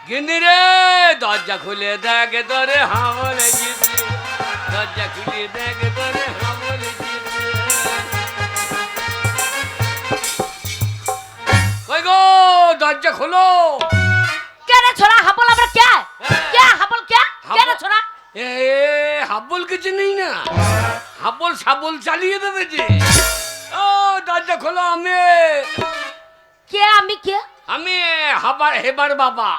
গিন্নি রে দরজা খুলে দেখে তোরে হামল এসেছে, দরজা খুলে দেখে তোরে হামল এসেছে। কই গো দরজা খোলো। কে রে ছোড়া হাবল? আমরা কে কে হাবল? কে রে ছোড়া? এ হাবল কিছু নেই না, হাবল সাবল চালিয়ে দেবে যে। ও দরজা খোলো। আমি কে? আমি কে? আমি হেবার বাবা।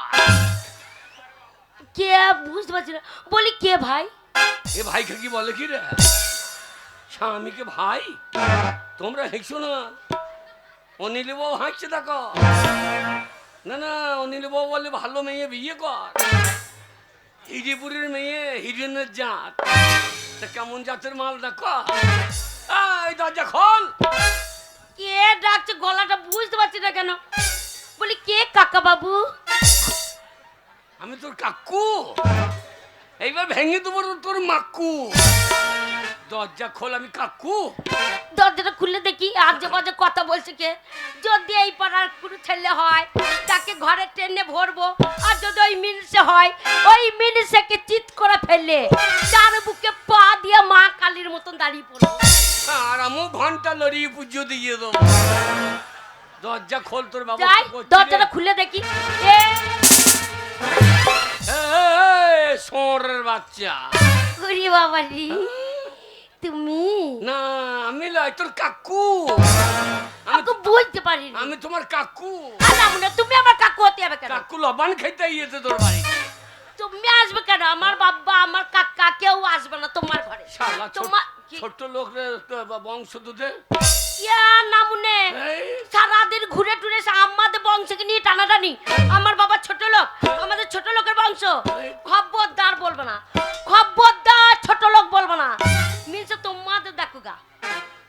কে বুঝতে পারছি না, বলি কে ভাই? এ ভাই কি বলে কি রে স্বামীকে ভাই? তোমরা হেঁকছো না, অনিল বাবু হাঁকছে দেখো। না না, অনিল বাবু বলে ভালো মেয়ে বিয়ে কর, হিরিপুরের মেয়ে হিরেনের জাত। তা কেমন জাতের মাল দেখো। এই দরজা খোল। কে ডাকছে? গলাটা বুঝতে পারছি না কেন। বলি কে কাকা বাবু? আমি তোর কাকু, এইবার ভেঙে দেবো তোর মাক্কু। দরজা খোল, আমি কাকু। দরজাটা খুলে দেখি আজে বাজে কথা বলছে কে। যদি এই পাড়ার কোনো ছেলে হয় তাকে ঘরে টেনে ভরবো, আর যদি ওই মিনিসে হয় ওই মিনিসেকে চিৎ করে ফেললে তার বুকে পা দিয়ে মা কালীর মতন দাঁড়িয়ে পড়বো। আর আমি ঘন্টা লড়িয়ে পুজো দিয়ে দেবো। দরজা খোল, তোর বাবা। যাই দরজাটা খুলে দেখি। সোরের বাচ্চা। ওরে বাবা রে, তুমি? না আমি লয়, তোর কাকু। আমি তো বুঝতে পারি। আমি তোমার কাকু। না, তুমি আমার কাকু হতে হবে কেন? কাকু লবান খাইতে গিয়েছে তোর বাড়ি। তুমি আসবে কেন? আমার বাবা আমার কাকা কেউ আসবে না তোমার ঘরে। শালা তোমার ছোট লোক রে বংশ দুধে। ইয়া নামুনে সারাদিন ঘুরে টুরে আমাদের বংশকে নিয়ে টানাটানি। আমার বাবা ছোট লোক, আমাদের ছোট লোকের বংশ। খবরদার বলবে না, খবরদার ছোট লোক বলবে না। মিলছে তোমাদের দেখো গা,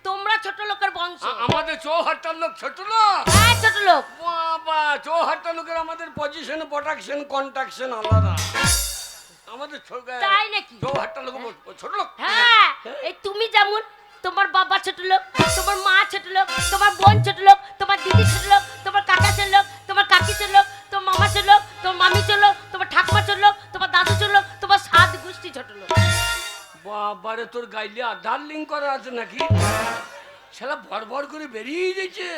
তোমরা ছোট লোকের বংশ। আমাদের চৌহাট্টার লোক ছোট লোক। হ্যাঁ ছোট লোক। বাবা চৌহাট্টার লোকের আমাদের পজিশন প্রোটেকশন কন্ট্রাকশন আলাদা। আমাদের তাই নাকি? চৌহাট্টার লোক ছোট লোক। হ্যাঁ, এই তুমি যেমন তোমার বাবা ছোট লোক, তোমার মা ছোট লোক, তোমার বোন ছোট লোক, তোমার দিদি ছোট লোক, তোমার কাকা ছোট লোক, তোমার কাকি ছোট লোক, তোমার মামা ছোট লোক, তোমার মামি ছোট লোক, তোমার ঠাকুমা ছোট লোক, তোমার দাদু ছোট লোক, তোমার সাত গোষ্ঠী ছোট লোক। বাবারে তোর গাইলে আধার লিঙ্ক করা আছে নাকি? শালা ভর করে বেরিয়ে যাচ্ছে।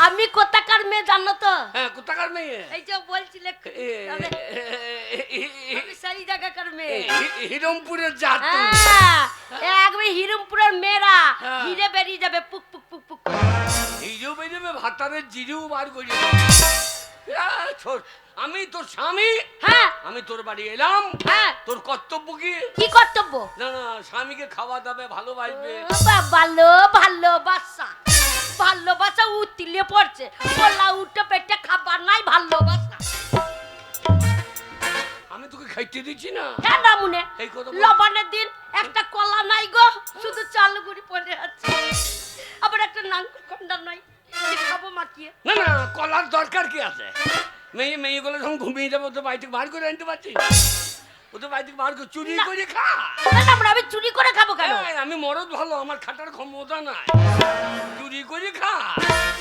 আমি কোথাকার মেয়ে জানো তো? হ্যাঁ কোথাকার মেয়ে? এই যে বলছিলে আমি সেই জায়গাকার মেয়ে। হিরমপুরের জাত। হ্যাঁ একবার হিরমপুরের মেয়েরা হ্যাঁ। হিরে বেরিয়ে যাবে পুক পুক পুক পুক। হিরো বেরিয়ে ভাতারের জিরিও বার করে। আমি তোর স্বামী। হ্যাঁ আমি তোর বাড়ি এলাম। হ্যাঁ তোর কর্তব্য কি? কি কর্তব্য? না না, স্বামীকে খাওয়া দাবে, ভালোবাসবে। ভালোবাসা ভালোবাসা উতলে পড়ছে। বলা উঠে পেটে খাবার নাই, ভালোবাসা। আমি তোকে খাইতে দিচ্ছি না। হ্যাঁ নামুনে এই কথা বল। লবণের দিন একটা কলা নাই গো, শুধু চাল গুঁড়ি পড়ে আছে। আবার একটা নাঙ্গল খন্ডা নাই, কি খাবো মাখিয়ে? না না, কলার দরকার কি আছে? মেয়েগুলো যখন ঘুমিয়ে যাবে ওদের বাড়ি থেকে বার করে আনতে পারছি? ওদের বাড়ি থেকে বার করে চুরি না। করে খা। না, আমি চুরি করে খাবো কেন? আমি মরদ ভালো, আমার খাটার ক্ষমতা নাই। চুরি করে খা।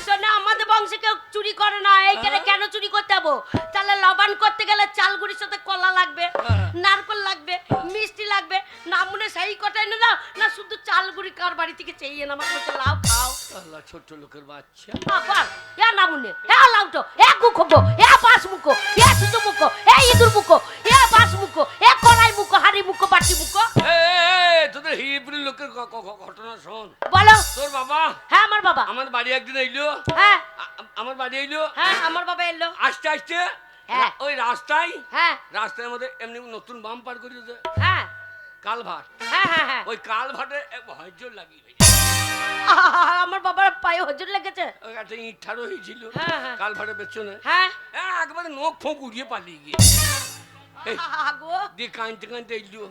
শোনে আমাদের বংশে কেউ চুরি করে না। এইখানে কেন চুরি করতে যাবো? তাহলে লবণ করতে গেলে চাল গুঁড়ির সাথে কলা লাগবে, নারকেল লাগবে, মিষ্টি লাগবে। নামুনে সেই কটাই না দাও না, শুধু চাল গুঁড়ি কার বাড়ি থেকে চেয়ে না আমাকে বলছে লাও খাও। আল্লাহ, ছোট লোকের বাচ্চা। আবার এ নামুনে এ লাউটো এ কুখবো এ পাঁচ মুখো এ সুতো মুখো এ ইঁদুর মুখো এ পাঁচ মুখো এ কড়াই মুখো হাড়ি মুখো বাটি মুখো। তোদের হিরিপুরের লোকের ঘটনা শোন। বলো। তোর বাবা? হ্যাঁ আমার বাবা। আমার বাড়ি একদিন এলো। হ্যাঁ আমার বাড়ি এলো। হ্যাঁ আমার বাবা এলো। আসতে আসতে হ্যাঁ। ওই রাস্তায় হ্যাঁ রাস্তার মধ্যে এমনি নতুন বাম পার করেছে হ্যাঁ কালভাট। হ্যাঁ হ্যাঁ হ্যাঁ ওই কালভাটে হজর লাগিয়ে আমার বাবার পায়ে হজর লেগেছে। ওই একটা ইঁঠারও হয়েছিল হ্যাঁ, হ্যাঁ। কালভাটের পেছনে। হ্যাঁ একবারে নখ ফোঁক উড়িয়ে পালিয়ে গিয়ে গো দিয়ে কাঁদতে কাঁদতে এলো।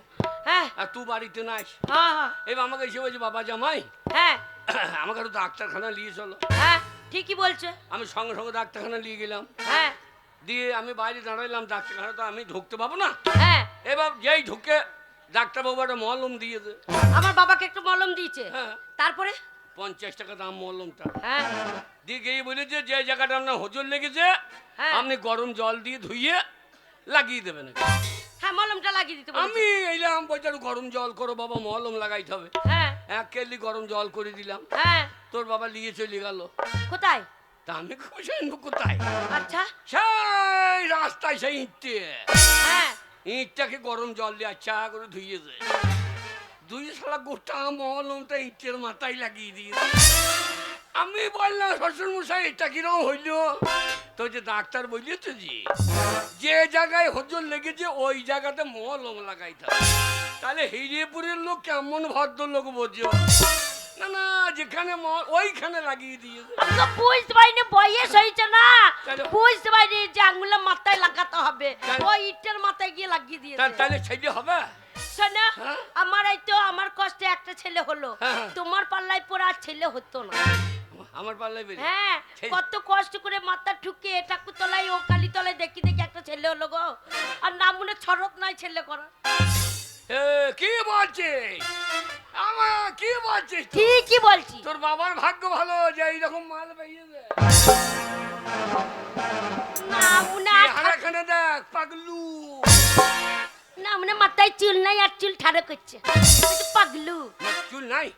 হ্যাঁ আর তুই বাড়িতে নাস। হ্যাঁ এবার আমাকে এসে বলছে বাবা জামাই হ্যাঁ আমাকে একটু ডাক্তারখানা নিয়ে চলো। হ্যাঁ ঠিকই বলছে। আমি সঙ্গে সঙ্গে ডাক্তারখানা নিয়ে গেলাম। হ্যাঁ দিয়ে আমি বাইরে দাঁড়াইলাম, ডাক্তারখানা তো আমি ঢুকতে পাবো না। হ্যাঁ এবার যেই ঢুকে ডাক্তারবাবু একটা মলম দিয়েছে। আমার বাবাকে একটু মলম দিয়েছে। হ্যাঁ। তারপরে 50 টাকা দাম মলমটা। হ্যাঁ দিয়ে গিয়ে বলেছে যে জায়গাটা আপনার হজর লেগেছে হ্যাঁ। আপনি গরম জল দিয়ে ধুইয়ে লাগিয়ে দেবে নাকি? হ্যাঁ মলমটা লাগিয়ে দিতে বলেছে। আমি এলাম বলছি গরম জল করো বাবা, মলম লাগাইতে হবে। হ্যাঁ 1 কেজি গরম জল করে দিলাম। হ্যাঁ তোর বাবা নিয়ে চলে গেল। কোথায়? তা আমি খুশি হইনি কোথায়? আচ্ছা সেই রাস্তায় সেই ইটে, হ্যাঁ ইটটাকে গরম জল দিয়ে চা করে ধুইয়েছে। দুই শালা গোটা মলমটা ইটের মাথায় লাগিয়ে দিয়েছে। আমি বললাম শ্বশুর মশাই এটা কিরকম হইল? তো যে ডাক্তার বলিয়েছে যে জায়গায় হজল লেগেছে ওই জায়গাতে মলম লাগাইতে হবে। তাহলে হিরিপুরের লোক কেমন ভদ্রলোক বোঝো না, না যেখানে ওইখানে লাগিয়ে দিয়েছে। আমি তো বুঝতে পারিনি বয়স হয়েছে না, তাহলে? বুঝতে পারিনি যে আঙুলে মাথায় লাগাতে হবে, ওই ইটের মাথায় গিয়ে লাগিয়ে দিয়েছে। তাহলে ছেলে হবে? শোনো হ্যাঁ? আমার এই তো আমার কষ্টে একটা ছেলে হলো, হ্যাঁ। তোমার পাল্লায় পড়ে আর ছেলে হতো না। আমার পাল্লায় বেরিয়ে? হ্যাঁ ছেলে? কত কষ্ট করে মাথা ঠুকে ঠাকুর তলায় ও কালী তলায় দেখি দেখি একটা ছেলে হলো গো, আর নাম মনে ছরত নাই ছেলে করা। কি বলছিস? আমার কি বলছিস? ঠিকই বলছি। তোর বাবার ভাগ্য ভালো যে এইরকম মাল পেয়েছে। না মনে হারাখানে দেখ পাগলু। না মনে মাথায় চুল নাই আর চুল ঠাড়ো করছে, পাগলু। চুল নাই?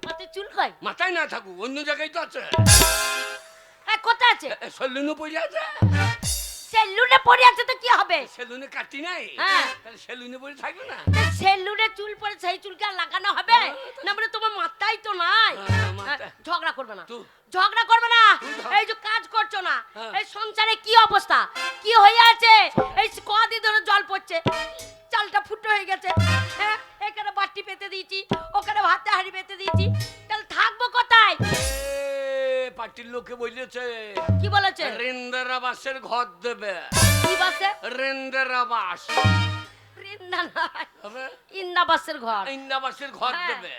মাথায় চুল কই? মাথায় না থাকুক অন্য জায়গায় তো আছে। কোথায় আছে? সেলুনে পড়ে আছে। সেলুনে পড়ে আছে তো কি হবে? সেলুনে কাটি নাই, হ্যাঁ। তাহলে সেলুনে পড়ে থাকবে না? সেলুনে চুল পরে সেই চুলকে আর লাগানো হবে না? মানে তোমার মাথায় তো নাই। মাথায়। ঝগড়া করবে না, তুই। ঝগড়া করবে না। এই যে কাজ করছো না, এই সংসারে কি অবস্থা কি হয়ে আছে, এই কদিন ধরে জল পড়ছে, চালটা ফুটো হয়ে গেছে, হ্যাঁ এখানে বাটি পেতে দিয়েছি, ওখানে ভাতে হাঁড়ি পেতে দিয়েছি, তাহলে থাকবো কোথায়? পার্টির লোকে বলেছে কি বলেছে? রেন্দারাবাসের ঘর দেবে। কি বাসে? রেন্দারাবাস বৃন্দা নাই, হবে, ইন্দাবাসের ঘর। ইন্দাবাসের ঘর হ্যাঁ। দেবে।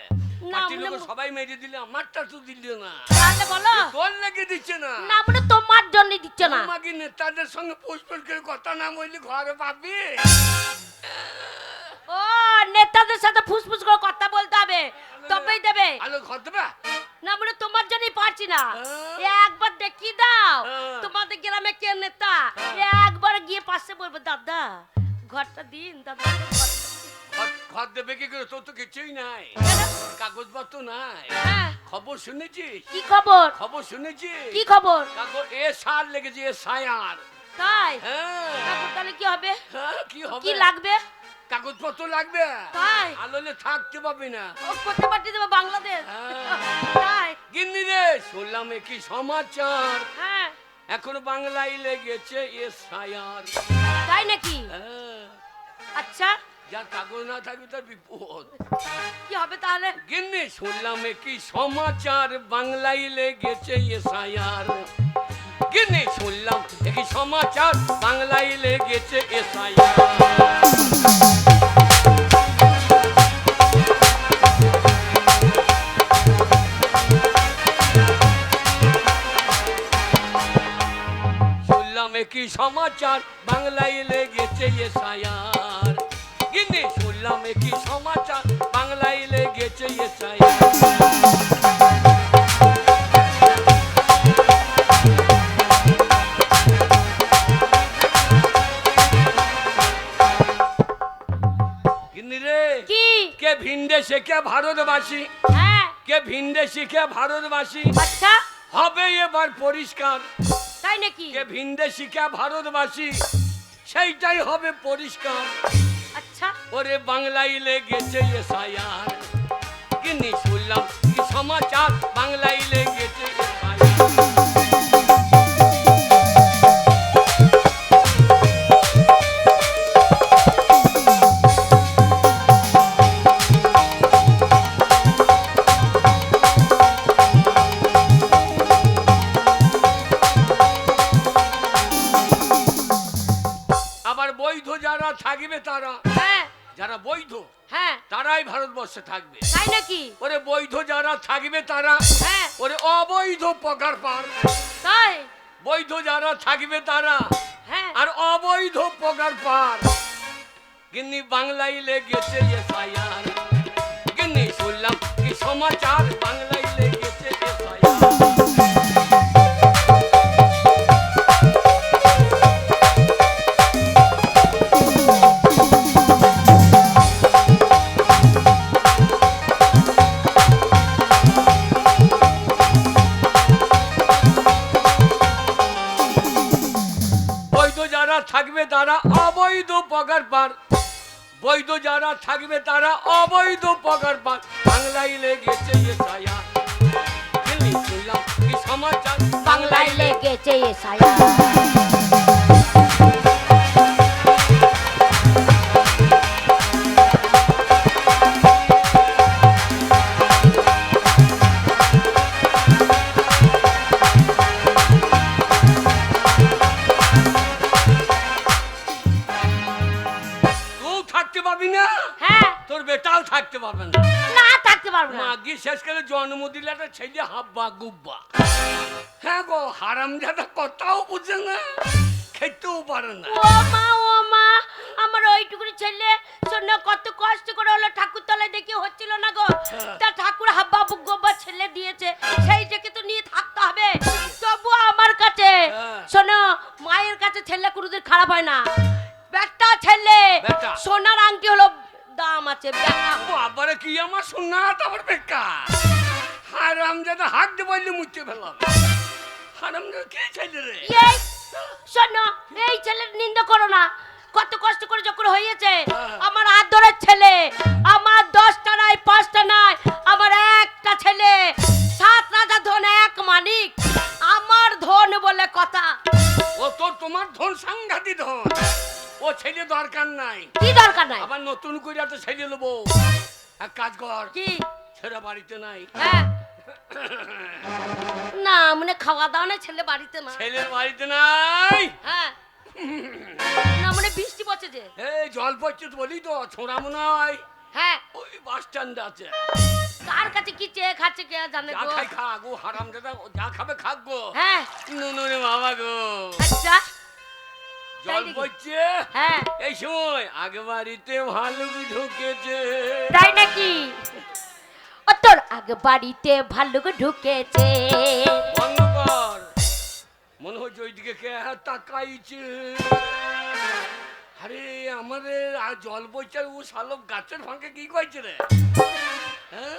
না, পার্টির মানে লোক সবাই মেরে দিলে, আমারটা তো দিল না। তাহলে বলো তোর লেগে দিচ্ছে না। না মানে তোমার জন্য দিচ্ছে না। তোমাকে নেতাদের সঙ্গে পোস্টপোন করে কথা না বললে ঘরে পাবি। ও নেতাদের সাথে ফুসফুস করে কথা বলতে হবে তবেই দেবে। আলো ঘর দেবে? না মানে তোমার জন্যই পারছি না। হ্যাঁ। একবার দেখিয়ে দাও হ্যাঁ। তোমাদের গ্রামে কে নেতা, একবার গিয়ে পাশে বলবো দাদা ঘরটা দিন, দাদা ঘরটা দিন। ঘর দেবে কি করে? তোর তো কিছুই নাই, কাগজপত্র নাই। হ্যাঁ খবর শুনেছিস? কি খবর? খবর শুনেছিস? কি খবর? কাগজ সার লেগেছে, সায়ার। তাই? হ্যাঁ। তারপর তাহলে কি হবে? হ্যাঁ, কি হবে? কি লাগবে? কাগজপত্র লাগবে। তাই? আলোলে থাকতে পাবি না। ও করতে পাঠিয়ে দেবো বাংলাদেশ। হ্যাঁ। তাই? গিন্নি রে, শুনলাম কি সমাচার, হ্যাঁ এখন বাংলায় লেগেছে সায়ার। তাই নাকি? হ্যাঁ। আচ্ছা যার কাগজ না থাকবে তার বিপদ। কি হবে তাহলে? গিন্নি শুনলাম কি সমাচার, বাংলায় লেগেছে সায়ার। গিন্নি শুনলাম কি সমাচার, বাংলায় লেগেছে সায়ার। শুনলাম কি সমাচার, বাংলায় লেগেছে সায়ার। গিন্নি শুনলাম কি সমাচার, বাংলায় লেগেছে সায়ার। গিন্নি রে, কি? কে ভিনদেশে কে ভারতবাসী, হ্যাঁ কে ভিনদেশি কে ভারতবাসী, আচ্ছা হবে এবার পরিষ্কার। তাই নাকি? কে ভিনদেশি কে ভারতবাসী, সেইটাই হবে পরিষ্কার। আচ্ছা ওরে বাংলায় লেগেছে সায়ার। গিন্নি শুনলাম কি সমাচার, বাংলায় লেগেছে সায়ার। আবার বৈধ যারা থাকবে তারা, হ্যাঁ যারা বৈধ হ্যাঁ তারাই ভারতবর্ষে থাকবে। তাই নাকি? ওরে বৈধ যারা থাকবে তারা, হ্যাঁ ওরে অবৈধ পকার পার। তাই? বৈধ যারা থাকবে তারা হ্যাঁ আর অবৈধ পকার পার। গিন্নি বাংলায় লেগেছে সায়ার। গিন্নি শুনলাম কি সমাচার, বাংলায় লেগেছে সায়ার। বৈধ যারা থাকবে তারা অবৈধ পগার পার, বৈধ যারা থাকবে তারা অবৈধ পগার পার। বাংলায় লেগেছে এ ছায়া, শুনলাম কি সমাচার, বাংলায় লেগেছে এ ছায়া। হ্যাঁ, তোর বেটাও থাকতে পারবে না। না থাকতে পারবো না। মাগি শেষকালে জন্ম দিলে একটা ছেলে হাব্বা গুব্বা। হ্যাঁ গো, হারামজাদা কথাও বুঝে না, খেতেও পারে না। ও মা, আমার ওইটুকুনি ছেলে শোনো কত কষ্ট করে হলো ঠাকুর তলায় দেখি হচ্ছিল না গো, তা ঠাকুর হাব্বা গোব্বা ছেলে দিয়েছে, সেইটাকে তো নিয়ে থাকতে হবে। তবু আমার কাছে শোনো, মায়ের কাছে ছেলে কোনোদিন খারাপ হয় না। একটা ছেলে সোনার আংটি হলো দাম আছে। বাবারে কি আমার সোনা, তারপর বেকার হারামজাদা হাত দিয়ে বললে মুছে ফেলাম। হারামজাদা কে ছেলে রে? এই শোনো, এই ছেলের নিন্দা করো না। কত কষ্ট করে যখন হয়েছে, আমার আদরের ছেলে, আমার 10টা নাই 5টা নাই, আমার একটা ছেলে, 7 রাজা ধন 1 মানিক, আমার ধন বলে কথা। ও তো তোমার ধন সাংঘাতিক ধন, ও ছেলে দরকার নাই। কি দরকার নাই? আবার নতুন করে তো ছেলে নেবো। এক কাজ কর, কি ছেলে বাড়িতে নাই। হ্যাঁ না, মানে খাওয়া দাওয়া না, ছেলে বাড়িতে না। ছেলের বাড়িতে নাই? হ্যাঁ না, মানে বৃষ্টি পড়ছে যে। এই জল পড়ছে তো বলি তো, ছোড়া মনে হয়। হ্যাঁ, ওই বাস স্ট্যান্ডে আছে। কার কাছে কি চেয়ে খাচ্ছে কে জানে যা গো। খাই খা গো, হারামজাদা যা খাবে খাক গো। হ্যাঁ নুনুরে বাবা গো। আচ্ছা, জল পড়ছে। হ্যাঁ এই সময় আগে বাড়িতে ভালুক ঢুকেছে। তাই নাকি? ও তোর আগে বাড়িতে ভালুক ঢুকেছে। বন্ধ কর, মনে হচ্ছে ওইদিকে কে তাকাইছে। আরে আমাদের আর জল বইছে, ও শালক গাছের ফাঁকে কি কইছে রে?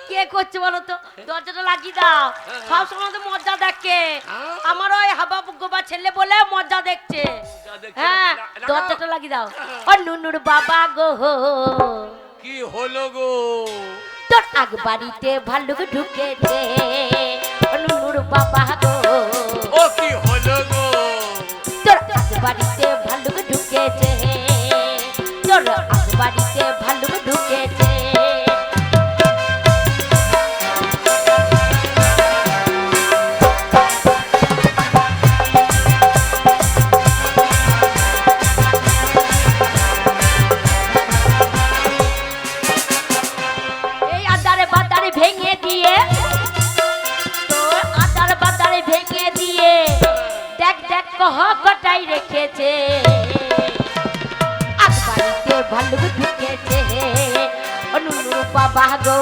কে করছে বলো তো? দরজাটা লাগিয়ে দাও, সব সময় তো মজা দেখে। আমার ওই হাবা গোবা ছেলে বলে মজা দেখছে। হ্যাঁ, দরজাটা লাগিয়ে দাও। ও নুনুর বাবা গো, কি হলো গো? তোর আগে বাড়িতে ভালুক ঢুকেছে। ও নুনুর বাবা গো, ও কি হলো গো? তোর আগে বাড়িতে ভালুক ঢুকেছে। তোর আগে বাড়িতে ভালুক ঢুকেছে। এই আদারে বাদারে ভেঙে দিয়ে, তোর আদার বাদারে ভেঙে দিয়ে, দেখ দেখ কহ কটাই রেখেছে। আগ বাড়িতে ভালুক ঢুকেছে। ও নুনুর বাবা গো,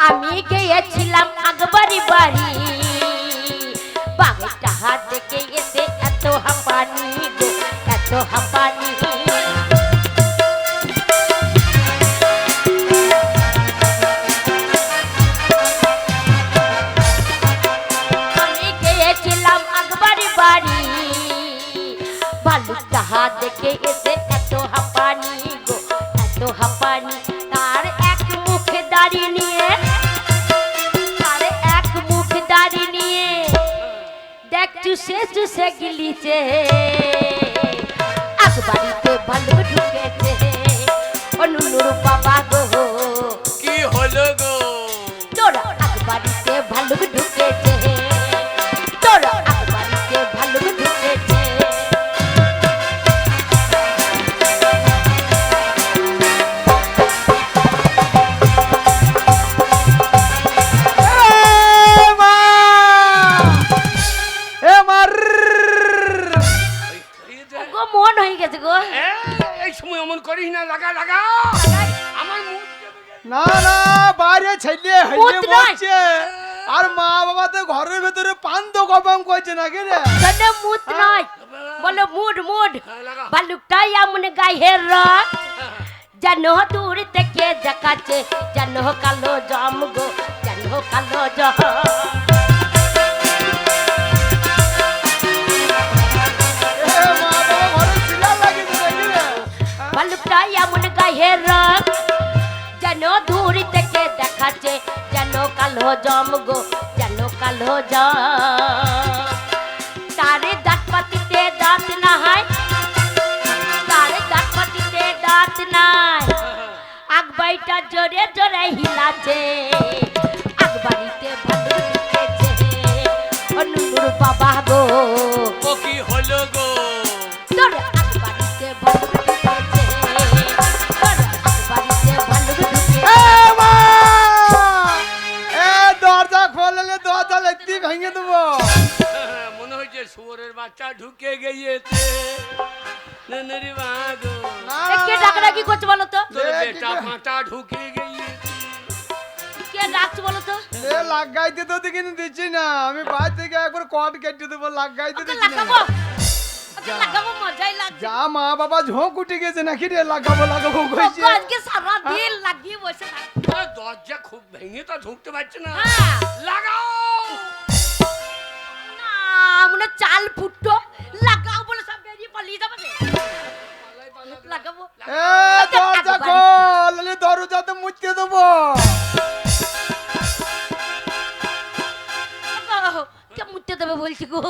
আমি গিয়েছিলাম আগবাড়ি বাড়ি, বাঘটা হাত দেখে এসে এত হাঁপানি গো, এত হাঁপানি। আমি গিয়েছিলাম আগবাড়ি বাড়ি, ভালুকটা হাত দেখে এসে এত হাঁপানি গো, এত হাঁপানি। তার এক মুখে দাঁড়িয়ে নিয়ে, তার এক মুখে দাঁড়িয়ে নিয়ে দেখ চুষে গিলিছে। আগ বাড়িতে ভালুক ঢুকেছে। ও নুনুর বাবা গো, কি হলো গো? তোর আগ বাড়িতে ভালুক ঢুকেছে। তোর আগ বাড়িতে ভালুক ঢুকেছে। গো মন হয়ে গেছে গো। এই সময় অমন করিস না, লাগা লাগা আমার মুখ না না, বাইরে ছেলে মুত হাইলে নয়। বসছে, আর মা বাবা তো ঘরের ভেতরে পান্দ গপম করছে না কে রে? জানে মুত নয়, বলে মুড মুড হ্যাঁ, লাগা। ভালুকটা এমন গায়ের রং যেন দূর থেকে দেখাচ্ছে যেন কালো জম গো যেন কালো জম এ মা বাবা ঘরে ছিলা লাগিছে নাকি রে ভালুকটা এমন গায়ের রং যেন দূর থেকে দেখাচ্ছে যেন কালো জম গো যেন কালো জম তারে দাঁত পাতিতে দাঁত না হয় তারে দাঁত পাতিতে দাঁত নাই আগবাইটা জোরে জোরে হিলাছে আগবাড়িতে ভালো ঢুকেছে অনুর বাবা গো ও কি হলো গো তোর আগবাড়িতে ভালো ঢুকেছে তোর আগবাড়িতে ভালো ঢুকেছে এ মা এ দরজা খোললে দরজা লেত্তি ভেঙে দেবো মনে হচ্ছে শুয়োরের বাচ্চা ঢুকে গিয়েছে ননরি বাগো না কে ডাকাডাকি করছে বলো তো তোর এ, কি বেটা করে? পাঁচা ঢুকে গিয়েছে কে ডাকছে বলো তো এ লাগাইতে তো দেখিনি দিচ্ছি না আমি বাইরে থেকে একবার কট কেটে দেবো লাগাইতে ওকে দিচ্ছি না লাগাবো ওকে লাগাবো মজাই লাগছে যা মা বাবা ঝোঁক উঠে গেছে নাকি রে লাগাবো লাগাবো কইছে ওকে আজকে সারা দিন লাগিয়ে বসে থাকবে আরে দরজা খুব ভেঙে তো ঢুকতে পারছে না হ্যাঁ লাগাও না মনে চাল ফুটো লাগাও বলে সব বেরিয়ে পালিয়ে যাবে রে। লাগাবো এ দরজা খোললে দরজাতে মুচকে দেবো কে মুতে দেবে বলছি গো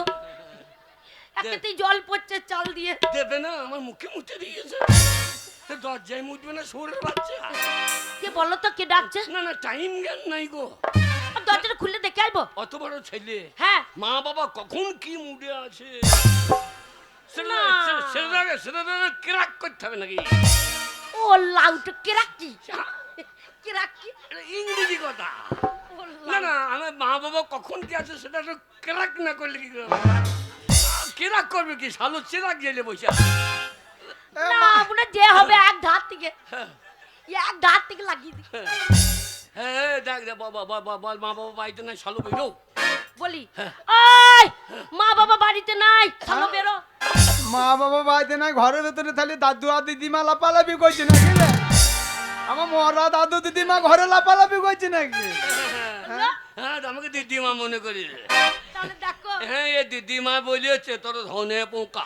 একটাতেই জল পড়ছে চাল দিয়ে দেবে না আমার মুখে মুতে দিয়েছে তো দরজায় মুটবে না শুয়োরের বাচ্চা কে বলো তো কে ডাকছে না না টাইম জ্ঞান নাই গো আর দরজাটা খুলে দেখে আসবো অত বড় ছেলে হ্যাঁ মা বাবা কখন কি মুডে আছে না। সেটা ক্রাক করতে হবে নাকি ও লাউটা কে রাখছি কে রাখছি এটা ইংরেজি কথা ও না লাউ। না আমার মা বাবা কখন কি আছে সেটা তো ক্রাক না করলে কি করবে ক্রাক করবে কি শালো চিরাক গেলে বসে এ না মা মনে যে হবে এক ধার থেকে হ্যাঁ এক ধার থেকে লাগিয়ে দিই হ্যাঁ দেখ দেখ বাবা বল মা বাবা বাড়িতে নাই শালো বেরো বলি হ্যাঁ। ওই মা বাবা বাড়িতে নাই চলো বেরো মা বাবা বাড়িতে নাই ঘরের ভেতরে তাহলে দাদু আর দিদিমা লাপালাপি করছে নাকি রে আমার মরা দাদু দিদিমা ঘরে লাপালাপি করছে নাকি হ্যাঁ আমাকে দিদিমা মনে করি তাহলে দেখো হ্যাঁ এ দিদিমা বলেছে তোর ধনে পোকা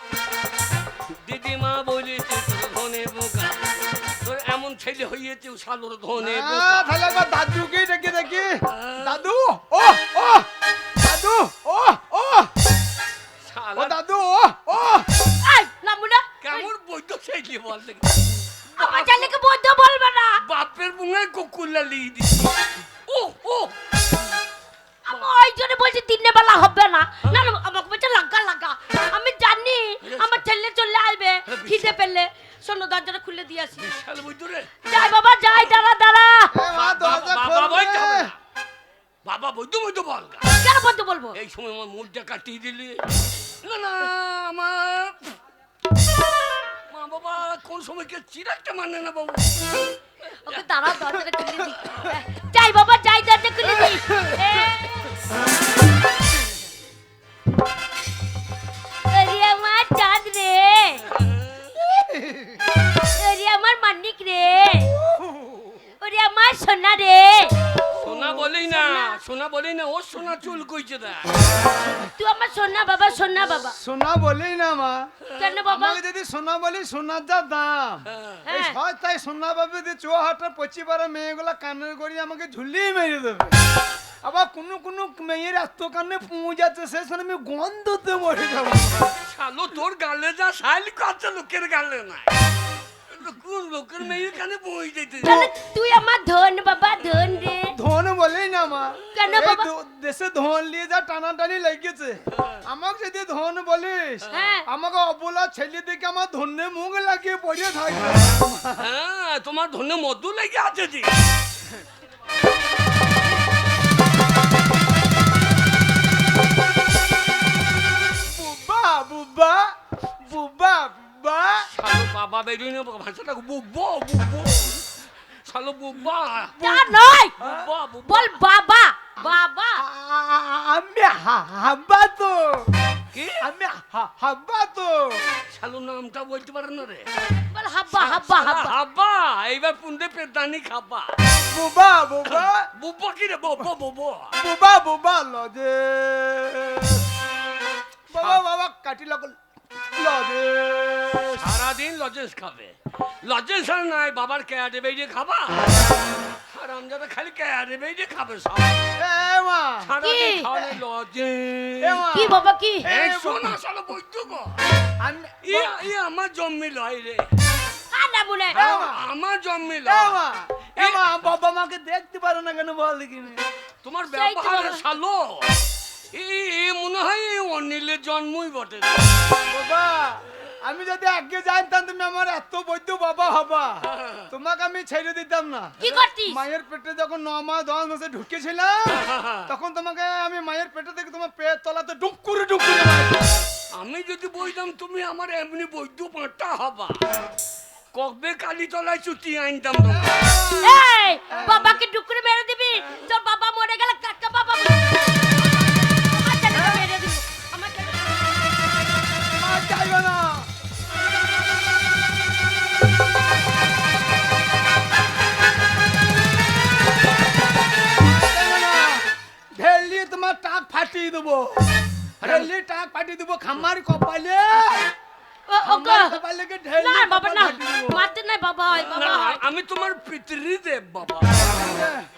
দিদিমা বলেছে তোর ধনে পোকা তোর এমন ছেলে হয়েছে শালোর ধনে পোকা তাহলে একবার দাদুকেই ডেকে দেখি দাদু ও ও দাদু ও ও ও শালা দাদু ও ও এই নামুনা কেমন বৈদ্য ছেলে বল দেখি আমার ছেলেকে বৈধ বলবে না বাপের বুঙায় কুকুরলা লিয়ে দিচ্ছি ও ও আমি ওই জন্য বলছি দিনের বেলা হবে না না না, আমাকে বলছে লাগা লাগা আমি জানি আমার ছেলে চলে আসবে খিদে পেলে শোনো দরজাটা খুলে দিয়ে আসি বিশাল বৈদ্য রে যাই বাবা যাই দাঁড়া দাঁড়া এ মা দরজা বাবা বৈদ্য খোল হবে না। বাবা বৈদ্য বৈদ্য বল গা। কেন বলতে বলবো এই সময় আমার মুখটা কাটিয়ে দিলি না না আমার মা বাবা কোন সময় কে চিরাকটা মানে না বাবু ওকে দাঁড়া দরজাটা খুলে দি যাই বাবা যাই দরজা খুলে দি আরে আমার চাঁদ রে আরে আমার মানিক রে ওরে আমার সোনা রে সোনা বলেই না ও সোনা চুল কইছে দা তুই আমার সোনা বাবা সোনা বাবা সোনা বলি না মা কেন বাবা আমাকে যদি সোনা বলি সোনার যা দাম এই হ্যাঁ সস্তায় সোনা পাবে যে চুয়াহাটা 25 মেয়েগুলা কানের গড়ি আমাকে ঝুলিয়ে মেরে দেবে আবার কোনো কোনো মেয়ের এত কানে পৌঁছাচ্ছে সে সময় আমি গন্ধতে মরে যাবো শালো তোর গালে যা শাইল কাছে লোকের গালে না কোন লোকের মেয়ের কানে বই যেতে তাহলে তুই আমার ধন বাবা ধন রে ধন বলেই না মা কেন এই বাবা? দেশে ধন নিয়ে যা টানাটানি লেগেছে আমাকে যদি ধন বলিস হ্যাঁ আমাকে অবলা ছেলে দেখে আমার ধনে মুখ লাগিয়ে পড়ে থাকবে হ্যাঁ তোমার ধনে মধু লেগে আছে জি বুবা বুবা বুবা বুবা শালো বাবা বেরিয়ে নেবো ভাষাটা বুব্বো শালো বুব্বা তা নয় বুব্বা বুব্বা বল বাবা বাবা আমি হাবা তো কি আমি হাব্বা তো। শালু নামটা বলতে পারে না রে। বল হাব্বা হাব্বা হাব্বা হাব্বা এইবার পুন্দে পেদানি খাবা। বুবা বুবা বুব্বা কি রে? বব্বা বব্বা। বুবা বুবা লজে বাবা বাবা কাটি লাগল লজে। সারাদিন লজেন্স খাবে। লজেন্স আর নাই বাবার ক্যাডে বেজে খাবা। আর আমজাদা খালি ক্যাডে বেজে খাবে সব। এ মা সারাদিন কি? খাওয়ালে লজেন্স। এ মা কি বাবা কি এই শোনা শালা বৈদ্য গো। আমি ই আমার জন্মিল হয় রে। কান্না মুনে আমার জন্মিল। এ মা এ মা বাবা মাকে দেখতে পারো না কেন বল দেখিনি? তোমার সেই তো ব্যবহার বাবা। শালো মনে হয় অনিলের জন্মই বটে। বাবা আমি যদি আগে জানতাম তুমি আমার এত বৈদ্য বাবা হবা, তোমাকে আমি ছেড়ে দিতাম না। কি করতিস মায়ের পেটে যখন 9 মাস 10 মাসে ঢুকেছিলাম তখন তোমাকে আমি মায়ের পেটে থেকে তোমার পেট তলাতে ডুকুরে ডুকুরে মারতাম। আমি যদি বইতাম তুমি আমার এমনি বৈদ্য পাঁটা হবা। কবে কালী তলায় চুটি আনতাম তোমার। এই বাবাকে ডুকরে মেরে দিবি তোর বাবা মরে গেলে কাকা বাবা আমার ছেলেকে মেরে দিব আমার ছেলেকে মা চাইবে না। চাইবে না। ঢেলি তোমার টাক ফাটিয়ে দেবো, ঢেলি টাক ফাটিয়ে দেবো খামার কপালে। ওকে খামার কপালে ঢেলি না বাবা না ফাটিয়ে দেবো। মারতে নাই বাবা হয় না বাবা হয় আমি তোমার পিতৃদেব বাবা।